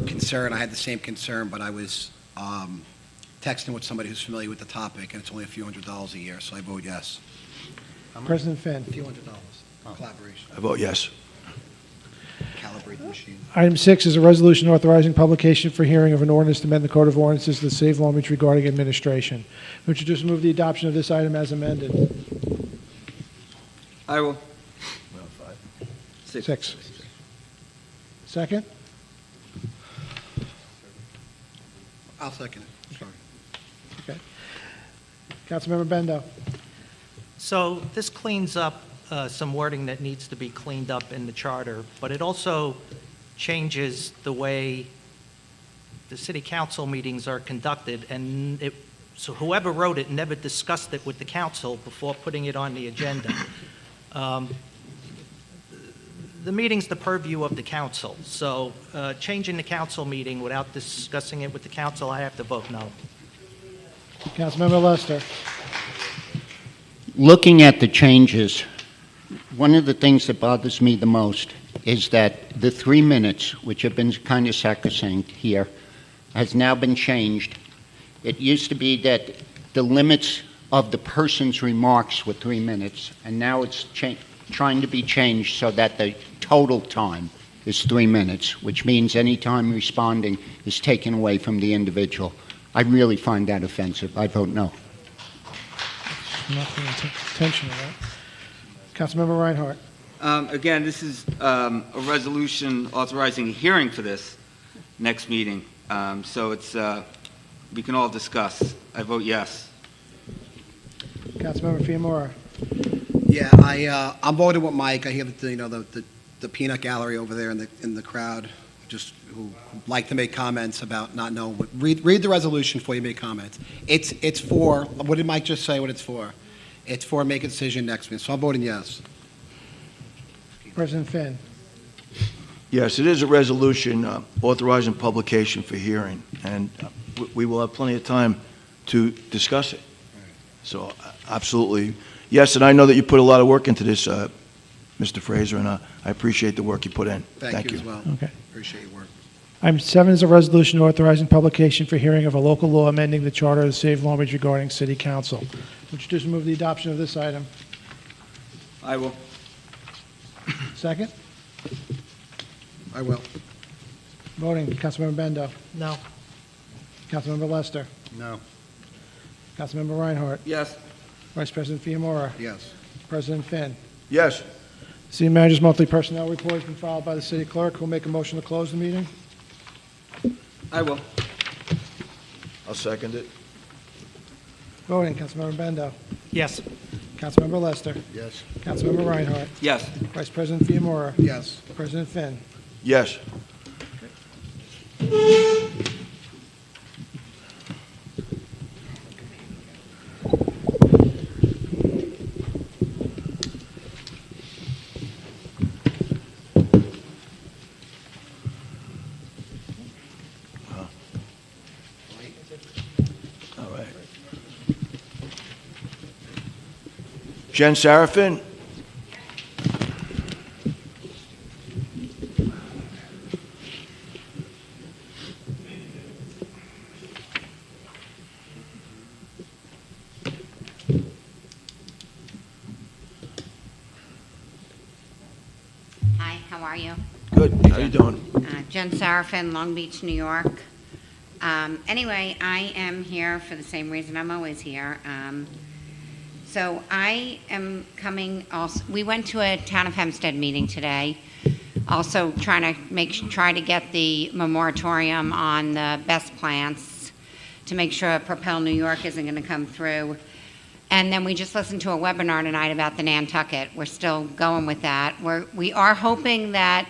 concern. I had the same concern, but I was texting with somebody who's familiar with the topic, and it's only a few $100s a year, so I vote yes. President Finn. A few $100. Collaboration. I vote yes. Calibrate the machine. Item 6 is a resolution authorizing publication for hearing of an ordinance to amend the Code of Ordinances of the City of Long Beach regarding administration. Introduce and move the adoption of this item as amended. I will. 6. Second. I'll second it. Sorry. Okay. Councilmember Bendo. So this cleans up some wording that needs to be cleaned up in the charter, but it also changes the way the city council meetings are conducted, and so whoever wrote it never discussed it with the council before putting it on the agenda. The meeting's the purview of the council, so changing the council meeting without discussing it with the council, I have to vote no. Councilmember Lester. Looking at the changes, one of the things that bothers me the most is that the 3 minutes, which have been kind of sacrosanct here, has now been changed. It used to be that the limits of the person's remarks were 3 minutes, and now it's trying to be changed so that the total time is 3 minutes, which means any time responding is taken away from the individual. I really find that offensive. I vote no. Nothing intentional, right? Councilmember Reinhardt. Again, this is a resolution authorizing a hearing for this next meeting. So it's, we can all discuss. I vote yes. Councilmember Fiamora. Yeah, I'm voting with Mike. I hear the peanut gallery over there in the crowd just who like to make comments about not knowing, read the resolution before you make comments. It's for, what did Mike just say what it's for? It's for make a decision next week, so I'm voting yes. President Finn. Yes, it is a resolution authorizing publication for hearing, and we will have plenty of time to discuss it. So, absolutely, yes, and I know that you put a lot of work into this, Mr. Fraser, and I appreciate the work you put in. Thank you as well. Okay. Appreciate your work. Item 7 is a resolution authorizing publication for hearing of a local law amending the charter of the City of Long Beach regarding city council. Would you introduce and move the adoption of this item? I will. Second? I will. Voting, Councilmember Bendo. No. Councilmember Lester. No. Councilmember Reinhardt. Yes. Vice President Fiamora. Yes. President Finn. Yes. City Manager's monthly personnel report has been filed by the city clerk. Who will make a motion to close the meeting? I will. I'll second it. Voting, Councilmember Bendo. Yes. Councilmember Lester. Yes. Councilmember Reinhardt. Yes. Vice President Fiamora. Yes. President Finn. Yes. All right. Jen Sarafin? Hi, how are you? Good. How you doing? Jen Sarafin, Long Beach, New York. Anyway, I am here for the same reason I'm always here. So I am coming also, we went to a Town of Hempstead meeting today, also try to get the moratorium on the best plants to make sure Propel New York isn't going to come through. And then we just listened to a webinar tonight about the Nantucket. We're still going with that. We are hoping that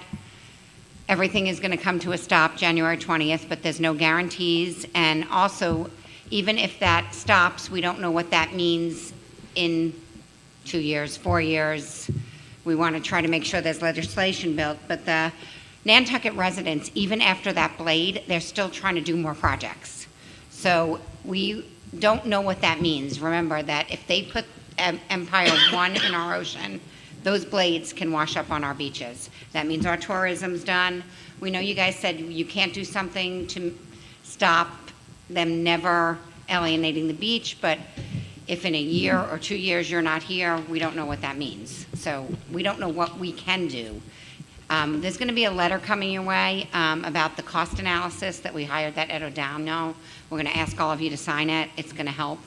everything is going to come to a stop January 20th, but there's no guarantees. And also, even if that stops, we don't know what that means in 2 years, 4 years. We want to try to make sure there's legislation built. But the Nantucket residents, even after that blade, they're still trying to do more projects. So we don't know what that means. Remember that if they put Empire 1 in our ocean, those blades can wash up on our beaches. That means our tourism's done. We know you guys said you can't do something to stop them never alienating the beach, but if in a year or 2 years you're not here, we don't know what that means. So we don't know what we can do. There's going to be a letter coming your way about the cost analysis that we hired that Ed O'Dowd. We're going to ask all of you to sign it. It's going to help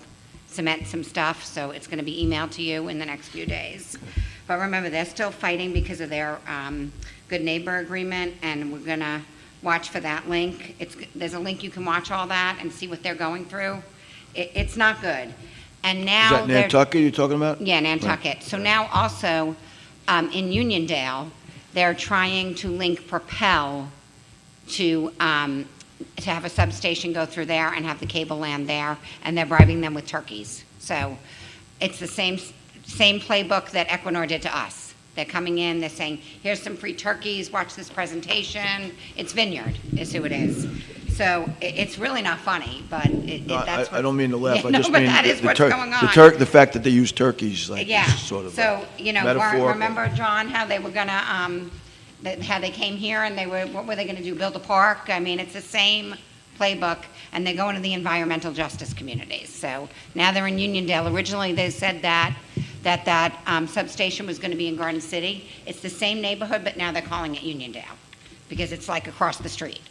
cement some stuff, so it's going to be emailed to you in the next few days. But remember, they're still fighting because of their good neighbor agreement, and we're going to watch for that link. There's a link you can watch all that and see what they're going through. It's not good. And now Is that Nantucket you're talking about? Yeah, Nantucket. Right. So now also in Uniondale, they're trying to link Propel to have a substation go through there and have the cable land there, and they're bribing them with turkeys. So it's the same playbook that Equinor did to us. They're coming in, they're saying, here's some free turkeys, watch this presentation. It's Vineyard is who it is. So it's really not funny, but that's I don't mean to laugh. Yeah, I just but mean that is what's going on. the fact that they use turkeys, like, yeah. is sort of so, metaphorical. Remember, John, how they were going to, how they came here and what were they going to do, build a park? I mean, it's the same playbook, and they're going to the environmental justice communities. So now they're in Uniondale. Originally, they said that substation was going to be in Garden City. It's the same neighborhood, but now they're calling it Uniondale because it's like across the street.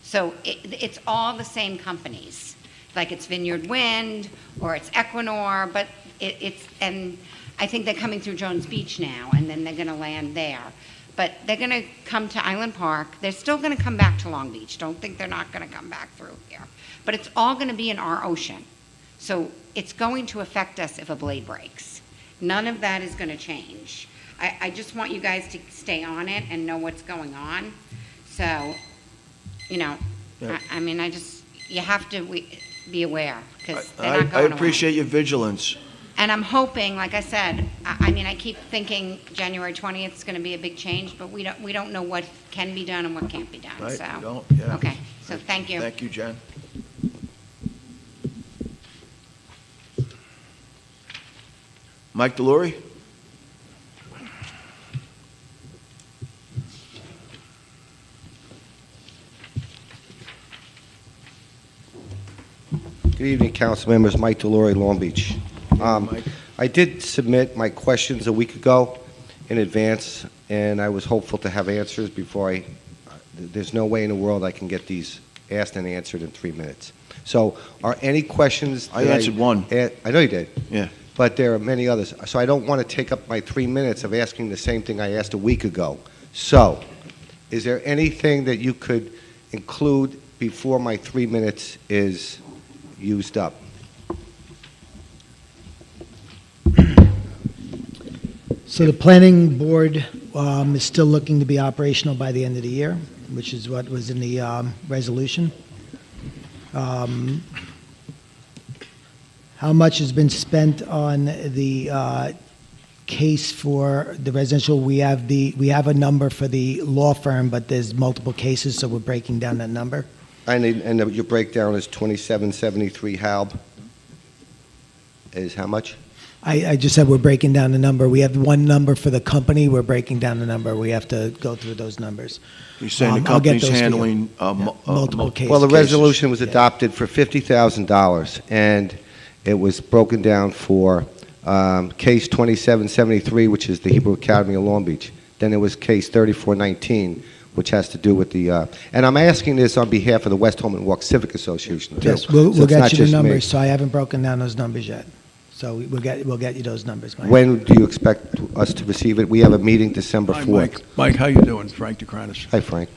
So it's all the same companies, like it's Vineyard Wind or it's Equinor, but and I think they're coming through Jones Beach now, and then they're going to land there. But they're going to come to Island Park. They're still going to come back to Long Beach. Don't think they're not going to come back through here. But it's all going to be in our ocean. So it's going to affect us if a blade breaks. None of that is going to change. I just want you guys to stay on it and know what's going on. So you know, Yeah. I mean, you have to be aware, because they're not I going away. appreciate your vigilance. And I'm hoping, like I said, I mean, I keep thinking January 20th is going to be a big change, but we don't know what can be done and what can't be done, Right, so. we don't, yeah. Okay, so thank you. Thank you, Jen. Mike Delory? Good evening, council members. Mike Delory, Long Beach. I did submit my questions a week ago in advance, and I was hopeful to have answers before there's no way in the world I can get these asked and answered in 3 minutes. So are any questions? I answered one. I know you did. Yeah. But there are many others. So I don't want to take up my 3 minutes of asking the same thing I asked a week ago. So is there anything that you could include before my 3 minutes is used up? So the planning board is still looking to be operational by the end of the year, which is what was in the resolution. How much has been spent on the case for the residential? We have a number for the law firm, but there's multiple cases, so we're breaking down that number. And your breakdown is 2773 Halb is how much? I just said we're breaking down the number. We have one number for the company. We're breaking down the number. We have to go through those numbers. You're saying the I'll get company's those for you. handling Multiple cases. Well, the resolution was adopted for $50,000, and it was broken down for case 2773, which is the Hebrew Academy of Long Beach. Then there was case 3419, which has to do with the, and I'm asking this on behalf of the West Holman Walk Civic Association, too. Yes, we'll So it's get not you the just me. numbers, so I haven't broken down those numbers yet. So we'll get you those numbers, Mike. When do you expect us to receive it? We have a meeting December 4th. Hi, Mike. Mike, how you doing? Frank DeCranis. Hi, Frank.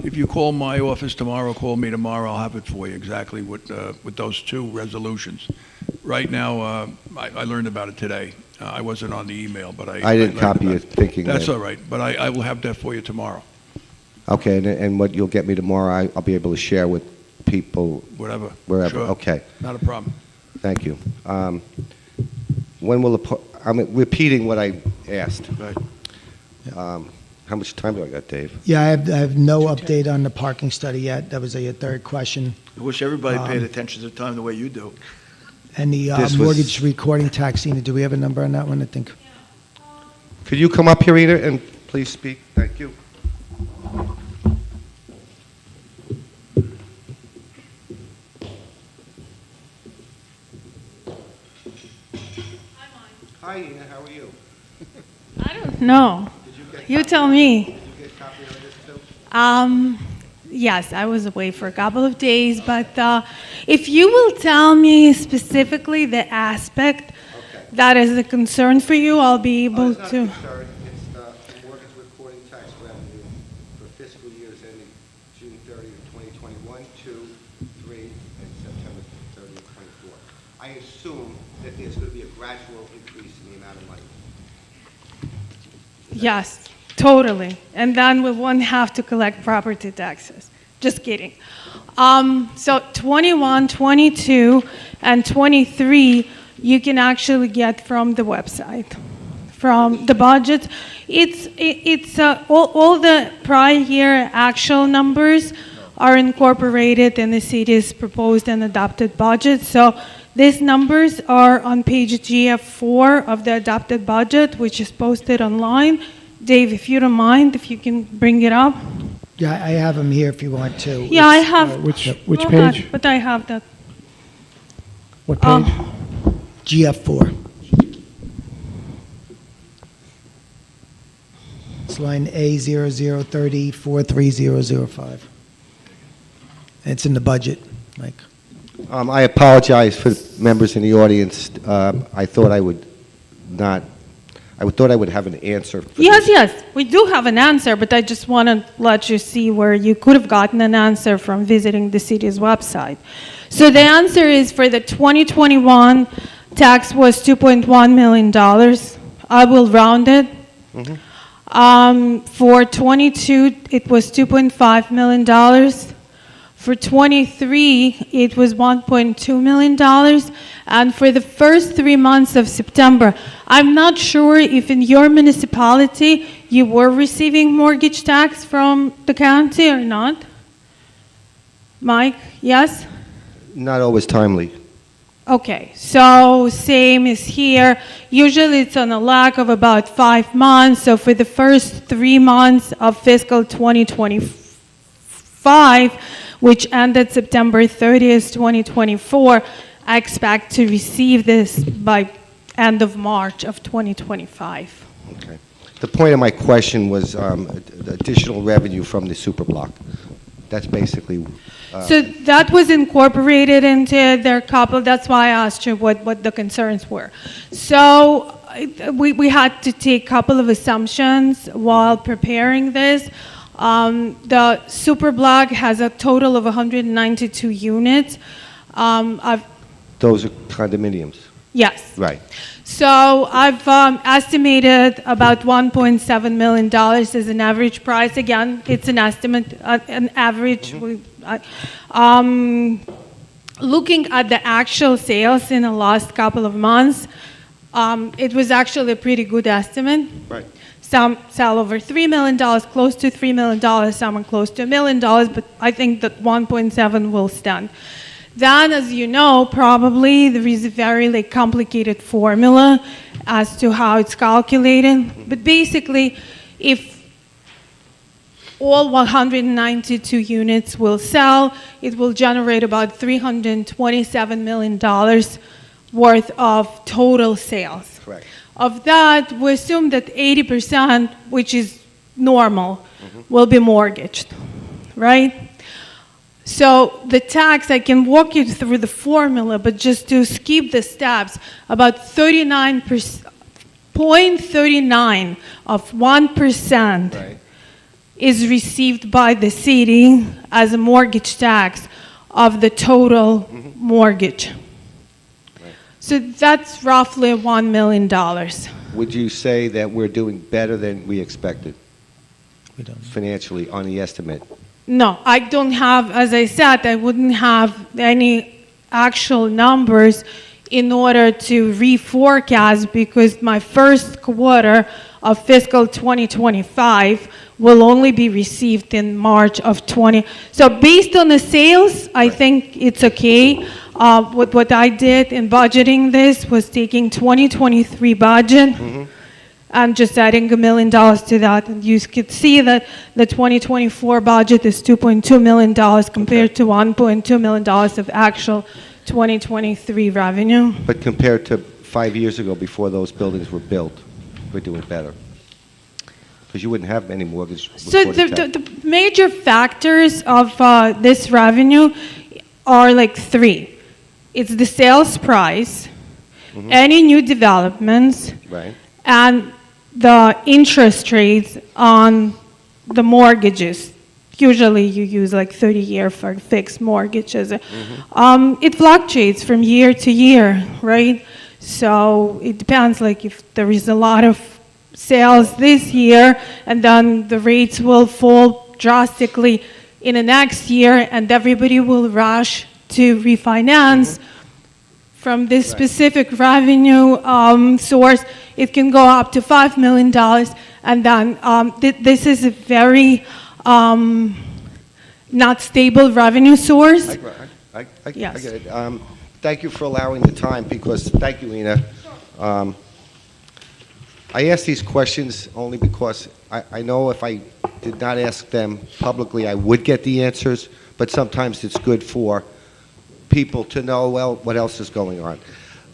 If you call my office tomorrow, call me tomorrow, I'll have it for you exactly with those two resolutions. Right now, I learned about it today. I wasn't on the email, but I didn't learned copy about it thinking That's that- all right, but I will have that for you tomorrow. Okay, and what you'll get me tomorrow, I'll be able to share with people Whatever. wherever. Sure. Okay. Not a problem. Thank you. When will I'm repeating what I asked. Right. How much time do I got, Dave? Yeah, I have no update on the parking study yet. That was your third question. I wish everybody paid attention to the time the way you do. And the This was- mortgage recording tax, Ina, do we have a number on that one, I think? Could you come up here, Ina, and please speak? Thank you. Hi, Ina, how are you? I don't know. You tell me. Did you get a copy of this, too? Yes, I was away for a couple of days, but if you will tell me specifically the aspect that is a concern for you, I'll be able It's not to. a concern. It's the mortgage recording tax revenue for fiscal years ending June 30th, 2021, 2, 3, and September 30th, 24. I assume that there's going to be a gradual increase in the amount of money. Yes, totally. And then we won't have to collect property taxes. Just kidding. So 21, 22, and 23, you can actually get from the website, from the budget. It's all the prior year actual numbers are incorporated in the city's proposed and adopted budget. So these numbers are on page GF4 of the adopted budget, which is posted online. Dave, if you don't mind, if you can bring it up. Yeah, I have them here if you want to. Yeah, I have. Which Go ahead, page? but I have that. What page? GF4. It's line A0030430005. It's in the budget, Mike. I apologize for the members in the audience. I thought I would have an answer. For Yes, yes, we do have an answer, but I just want to let you see where you could have gotten an answer from visiting the city's website. So the answer is for the 2021 tax was $2.1 million. I will round it. For 22, it was $2.5 million. For 23, it was $1.2 million. And for the first 3 months of September, I'm not sure if in your municipality you were receiving mortgage tax from the county or not. Mike, yes? Not always timely. Okay, so same as here. Usually it's on a lag of about 5 months. So for the first 3 months of fiscal 2025, which ended September 30th, 2024, I expect to receive this by end of March of 2025. Okay. The point of my question was additional revenue from the super block. That's basically. So that was incorporated into their couple. That's why I asked you what the concerns were. So we had to take a couple of assumptions while preparing this. The super block has a total of 192 units. Those are condominiums. Yes. Right. So I've estimated about $1.7 million as an average price. Again, it's an estimate, an average. Looking at the actual sales in the last couple of months, it was actually a pretty good estimate. Right. Some sell over $3 million, close to $3 million, some are close to $1 million, but I think that 1.7 will stand. Then, as you know, probably there is a very complicated formula as to how it's calculated. But basically, if all 192 units will sell, it will generate about $327 million worth of total sales. Correct. Of that, we assume that 80%, which is normal, will be mortgaged, right? So the tax, I can walk you through the formula, but just to skip the steps, about 0.39 of 1% Right. is received by the city as a mortgage tax of the total mortgage. Right. So that's roughly $1 million. Would you say that we're doing better than we expected We don't. financially on the estimate? No, I don't have, as I said, I wouldn't have any actual numbers in order to reforecast because my first quarter of fiscal 2025 will only be received in March of 20. So based on the sales, I think it's okay. What I did in budgeting this was taking 2023 budget and just adding $1 million to that. And you could see that the 2024 budget is $2.2 million compared to $1.2 million of actual 2023 revenue. But compared to 5 years ago before those buildings were built, we're doing better. Because you wouldn't have any mortgage. So the major factors of this revenue are like three. It's the sales price, any new developments, Right. and the interest rates on the mortgages. Usually you use like 30-year for fixed mortgages. It fluctuates from year to year, right? So it depends, like if there is a lot of sales this year and then the rates will fall drastically in the next year and everybody will rush to refinance from this specific revenue source, it can go up to $5 million. And then this is a very not stable revenue source. I Yes. get it. Thank you for allowing the time because, thank you, Lena. I ask these questions only because I know if I did not ask them publicly, I would get the answers, but sometimes it's good for people to know, well, what else is going on.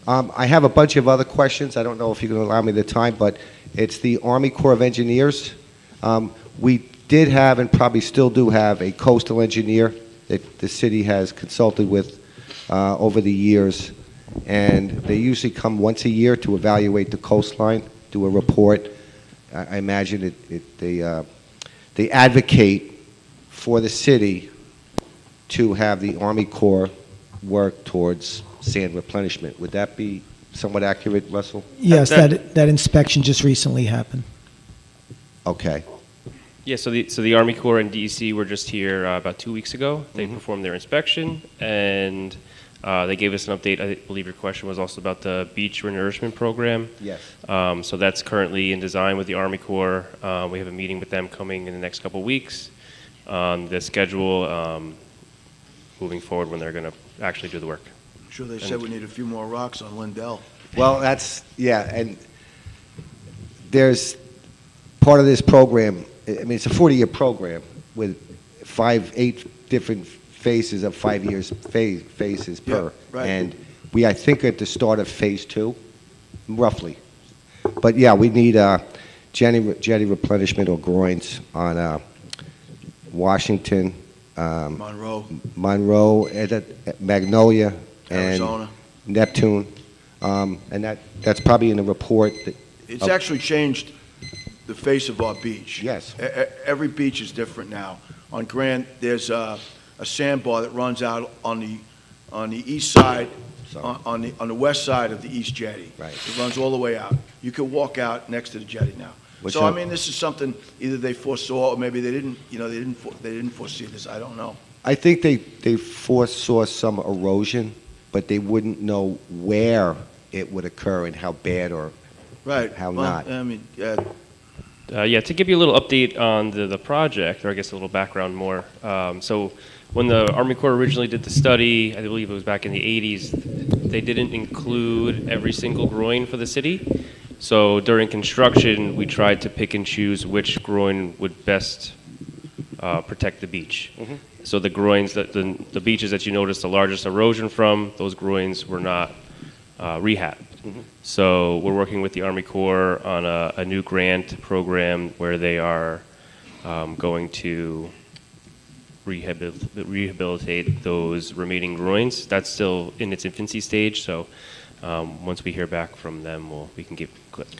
I have a bunch of other questions. I don't know if you can allow me the time, but it's the Army Corps of Engineers. We did have and probably still do have a coastal engineer that the city has consulted with over the years, and they usually come once a year to evaluate the coastline, do a report. I imagine they advocate for the city to have the Army Corps work towards sand replenishment. Would that be somewhat accurate, Russell? Yes, that inspection just recently happened. Okay. Yeah, so the Army Corps and DEC were just here about 2 weeks ago. They performed their inspection, and they gave us an update. I believe your question was also about the beach renourishment program. Yes. So that's currently in design with the Army Corps. We have a meeting with them coming in the next couple weeks on the schedule moving forward when they're going to actually do the work. I'm sure they said we need a few more rocks on Lindell. Well, yeah, and there's part of this program. I mean, it's a 40-year program with 8 different phases of 5 years phases per. Yeah, right. And I think, at the start of phase 2, roughly. But yeah, we need jetty replenishment or groins on Washington, Monroe, Magnolia, Arizona. and Neptune. And that's probably in the report. It's actually changed the face of our beach. Yes. Every beach is different now. On Grant, there's a sandbar that runs out on the east side, on the west side of the East Jetty. Right. It runs all the way out. You can walk out next to the jetty now. So I mean, this is something either they foresaw or maybe they didn't. You know, they didn't foresee this. I don't know. I think they foresaw some erosion, but they wouldn't know where it would occur and how bad or how not. I mean, Yeah, to give you a little update on the project, or I guess a little background more. So when the Army Corps originally did the study, I believe it was back in the 80s, they didn't include every single groin for the city. So during construction, we tried to pick and choose which groin would best protect the beach. So the groins, the beaches that you noticed the largest erosion from, those groins were not rehabbed. So we're working with the Army Corps on a new grant program where they are going to rehabilitate those remaining groins. That's still in its infancy stage, so once we hear back from them, we can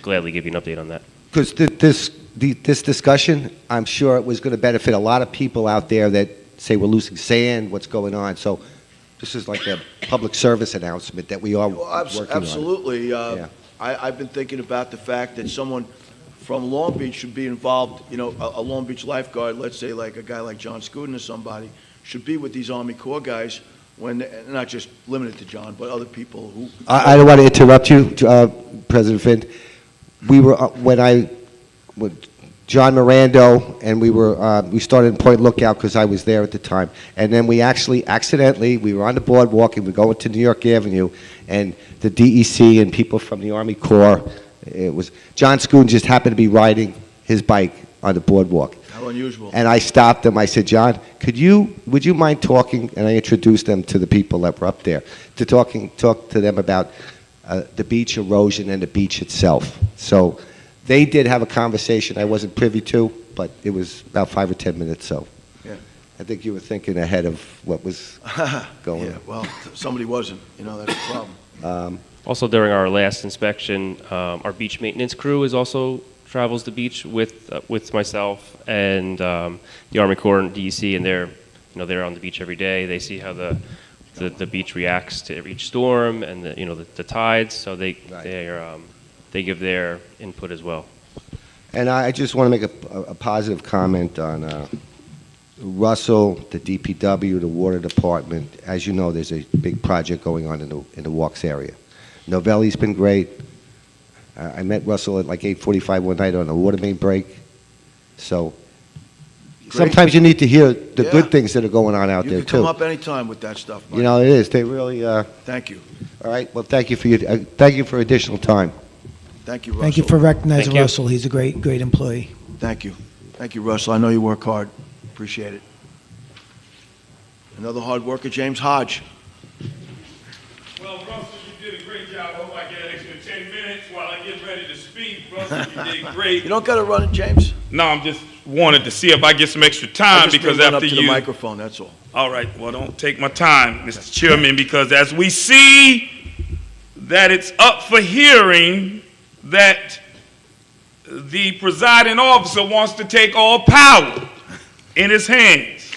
gladly give you an update on that. Because this discussion, I'm sure it was going to benefit a lot of people out there that say we're losing sand, what's going on. So this is like a public service announcement that we are working on. Absolutely. Yeah. I've been thinking about the fact that someone from Long Beach should be involved, you know, a Long Beach lifeguard, let's say like a guy like John Scuden or somebody, should be with these Army Corps guys, when not just limited to John, but other people who... I don't want to interrupt you, President Finn. We were, with John Mirando, and we started in Point Lookout because I was there at the time. And then we actually, accidentally, we were on the boardwalk and we go into New York Avenue, and the DEC and people from the Army Corps, it was, John Scuden just happened to be riding his bike on the boardwalk. How unusual. And I stopped him. I said, John, would you mind talking? And I introduced them to the people that were up there, to talk to them about the beach erosion and the beach itself. So they did have a conversation I wasn't privy to, but it was about 5 or 10 minutes. So yeah. I think you were thinking ahead of what was going on. Yeah, well, somebody wasn't. You know, that's the problem. Also, during our last inspection, our beach maintenance crew also travels the beach with myself and the Army Corps and DEC, and they're on the beach every day. They see how the beach reacts to each storm and the tides, so they give their input as well. And I just want to make a positive comment on Russell, the DPW, the Water Department. As you know, there's a big project going on in the Walks area. Novelli's been great. I met Russell at like 8:45 one night on a water main break. So sometimes you need to hear the good things that are going on out there, too. You can come up anytime with that stuff, Mike. You know, it is. They really... Thank you. All right. Well, thank you for additional time. Thank you, Russell. Thank you for recognizing Russell. He's a great employee. Thank you. Thank you, Russell. I know you work hard. Appreciate it. Another hard worker, James Hodge. Well, Russell, you did a great job. I hope I get an extra 10 minutes while I get ready to speak. Russell, you did great. You don't got to run it, James? No, I'm just wanted to see if I get some extra time because run after up to the microphone, that's all. All right, well, don't take my time, Mr. Chairman, because as we see that it's up for hearing that the presiding officer wants to take all power in his hands.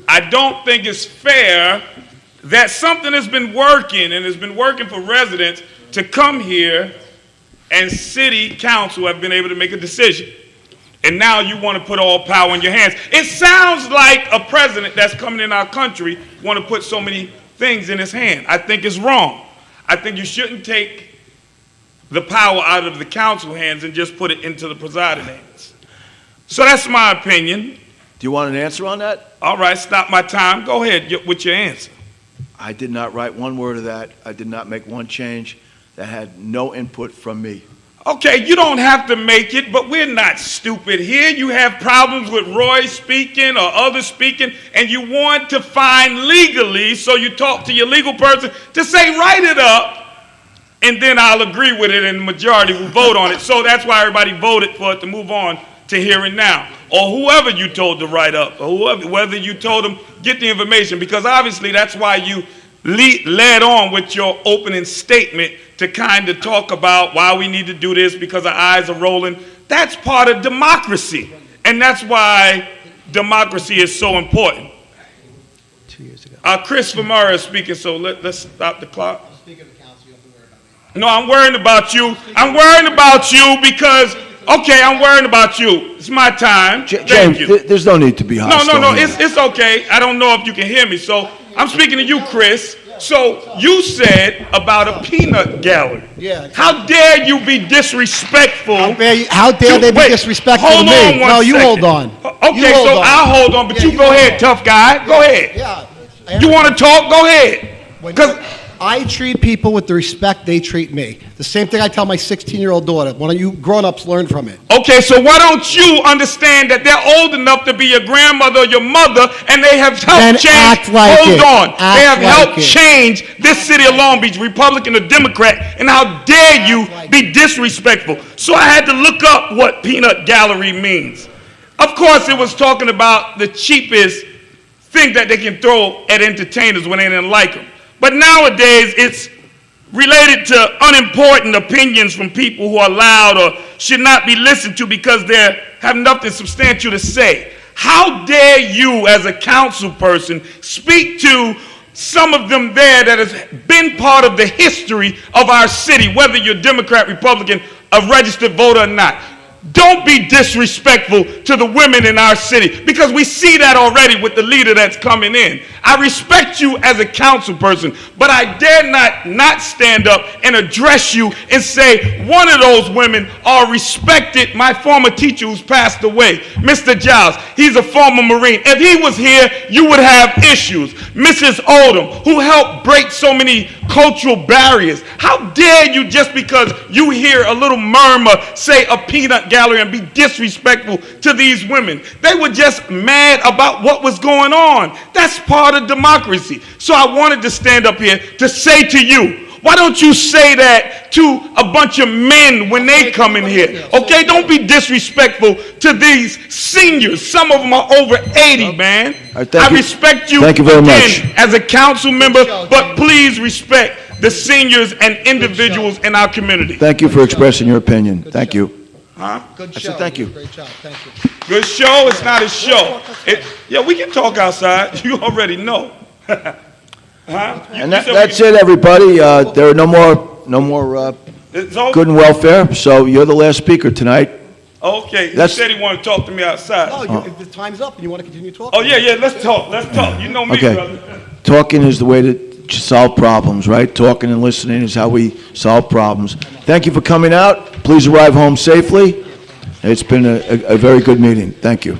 I don't think it's fair that something has been working and has been working for residents to come here and city council have been able to make a decision. and now you want to put all power in your hands. It sounds like a president that's coming in our country want to put so many things in his hand. I think it's wrong. I think you shouldn't take the power out of the council hands and just put it into the presiding hands. So that's my opinion. Do you want an answer on that? All right, stop my time. Go ahead with your answer. I did not write one word of that. I did not make one change. That had no input from me. Okay, you don't have to make it, but we're not stupid here. You have problems with Roy speaking or others speaking, and you want to find legally, so you talk to your legal person to say, write it up, and then I'll agree with it, and the majority will vote on it. So that's why everybody voted for it to move on to hearing now. Or whoever you told to write up, or whether you told them, get the information, because obviously that's why you led on with your opening statement to kind of talk about why we need to do this because our eyes are rolling. That's part of democracy. And that's why democracy is so important. 2 years ago. Chris Famara is speaking, so let's stop the clock. No, I'm worrying about you. I'm worrying about you because, okay, I'm worrying about you. It's my time. Thank James, you. There's no need to be hostile. No, here. it's okay. I don't know if you can hear me, so I'm speaking to you, Chris. So you said about a peanut gallery. Yeah. How dare you be disrespectful? How dare they be disrespectful to me? Hold on one No, you second. hold on. Okay, so I'll hold on, but Yeah, you go ahead, tough guy. Go ahead. Yeah. You want to talk? Go ahead. Because I treat people with the respect they treat me. The same thing I tell my 16-year-old daughter. Why don't you grown-ups learn from it? Okay, so why don't you understand that they're old enough to be your grandmother or your mother, and they have helped change. Act like hold it. on, they have Act helped like it. change this city of Long Beach, Republican or Democrat. And how dare you be disrespectful? So I had to look up what peanut gallery means. Of course, it was talking about the cheapest thing that they can throw at entertainers when they didn't like them. But nowadays, it's related to unimportant opinions from people who are loud or should not be listened to because they have nothing substantial to say. How dare you, as a council person, speak to some of them there that has been part of the history of our city, whether you're Democrat, Republican, a registered voter or not? Don't be disrespectful to the women in our city, because we see that already with the leader that's coming in. I respect you as a council person, but I dare not stand up and address you and say one of those women are respected. My former teacher who's passed away, Mr. Giles, he's a former Marine. If he was here, you would have issues. Mrs. Oldham, who helped break so many cultural barriers. How dare you, just because you hear a little murmur, say a peanut gallery and be disrespectful to these women? They were just mad about what was going on. That's part of democracy. So I wanted to stand up here to say to you, why don't you say that to a bunch of men when they come in here? Okay, don't be disrespectful to these seniors. Some of them are over 80, man. Right, I respect you, Thank you very much. as a council member, but please respect the seniors and individuals in our community. Thank you for expressing your opinion. Thank you. Huh? Good I show. said thank you. Great job. Thank you. Good show? It's not a show. Yeah, we can talk outside. You already know. Huh? And that's it, everybody. There are no more It's over? good and welfare, so you're the last speaker tonight. Okay, he That's- said he wanted to talk to me outside. No, the time's up, and you want to continue talking. Oh, yeah, let's talk. Let's talk. You know me, Okay. brother. Talking is the way to solve problems, right? Talking and listening is how we solve problems. Thank you for coming out. Please arrive home safely. It's been a very good meeting. Thank you.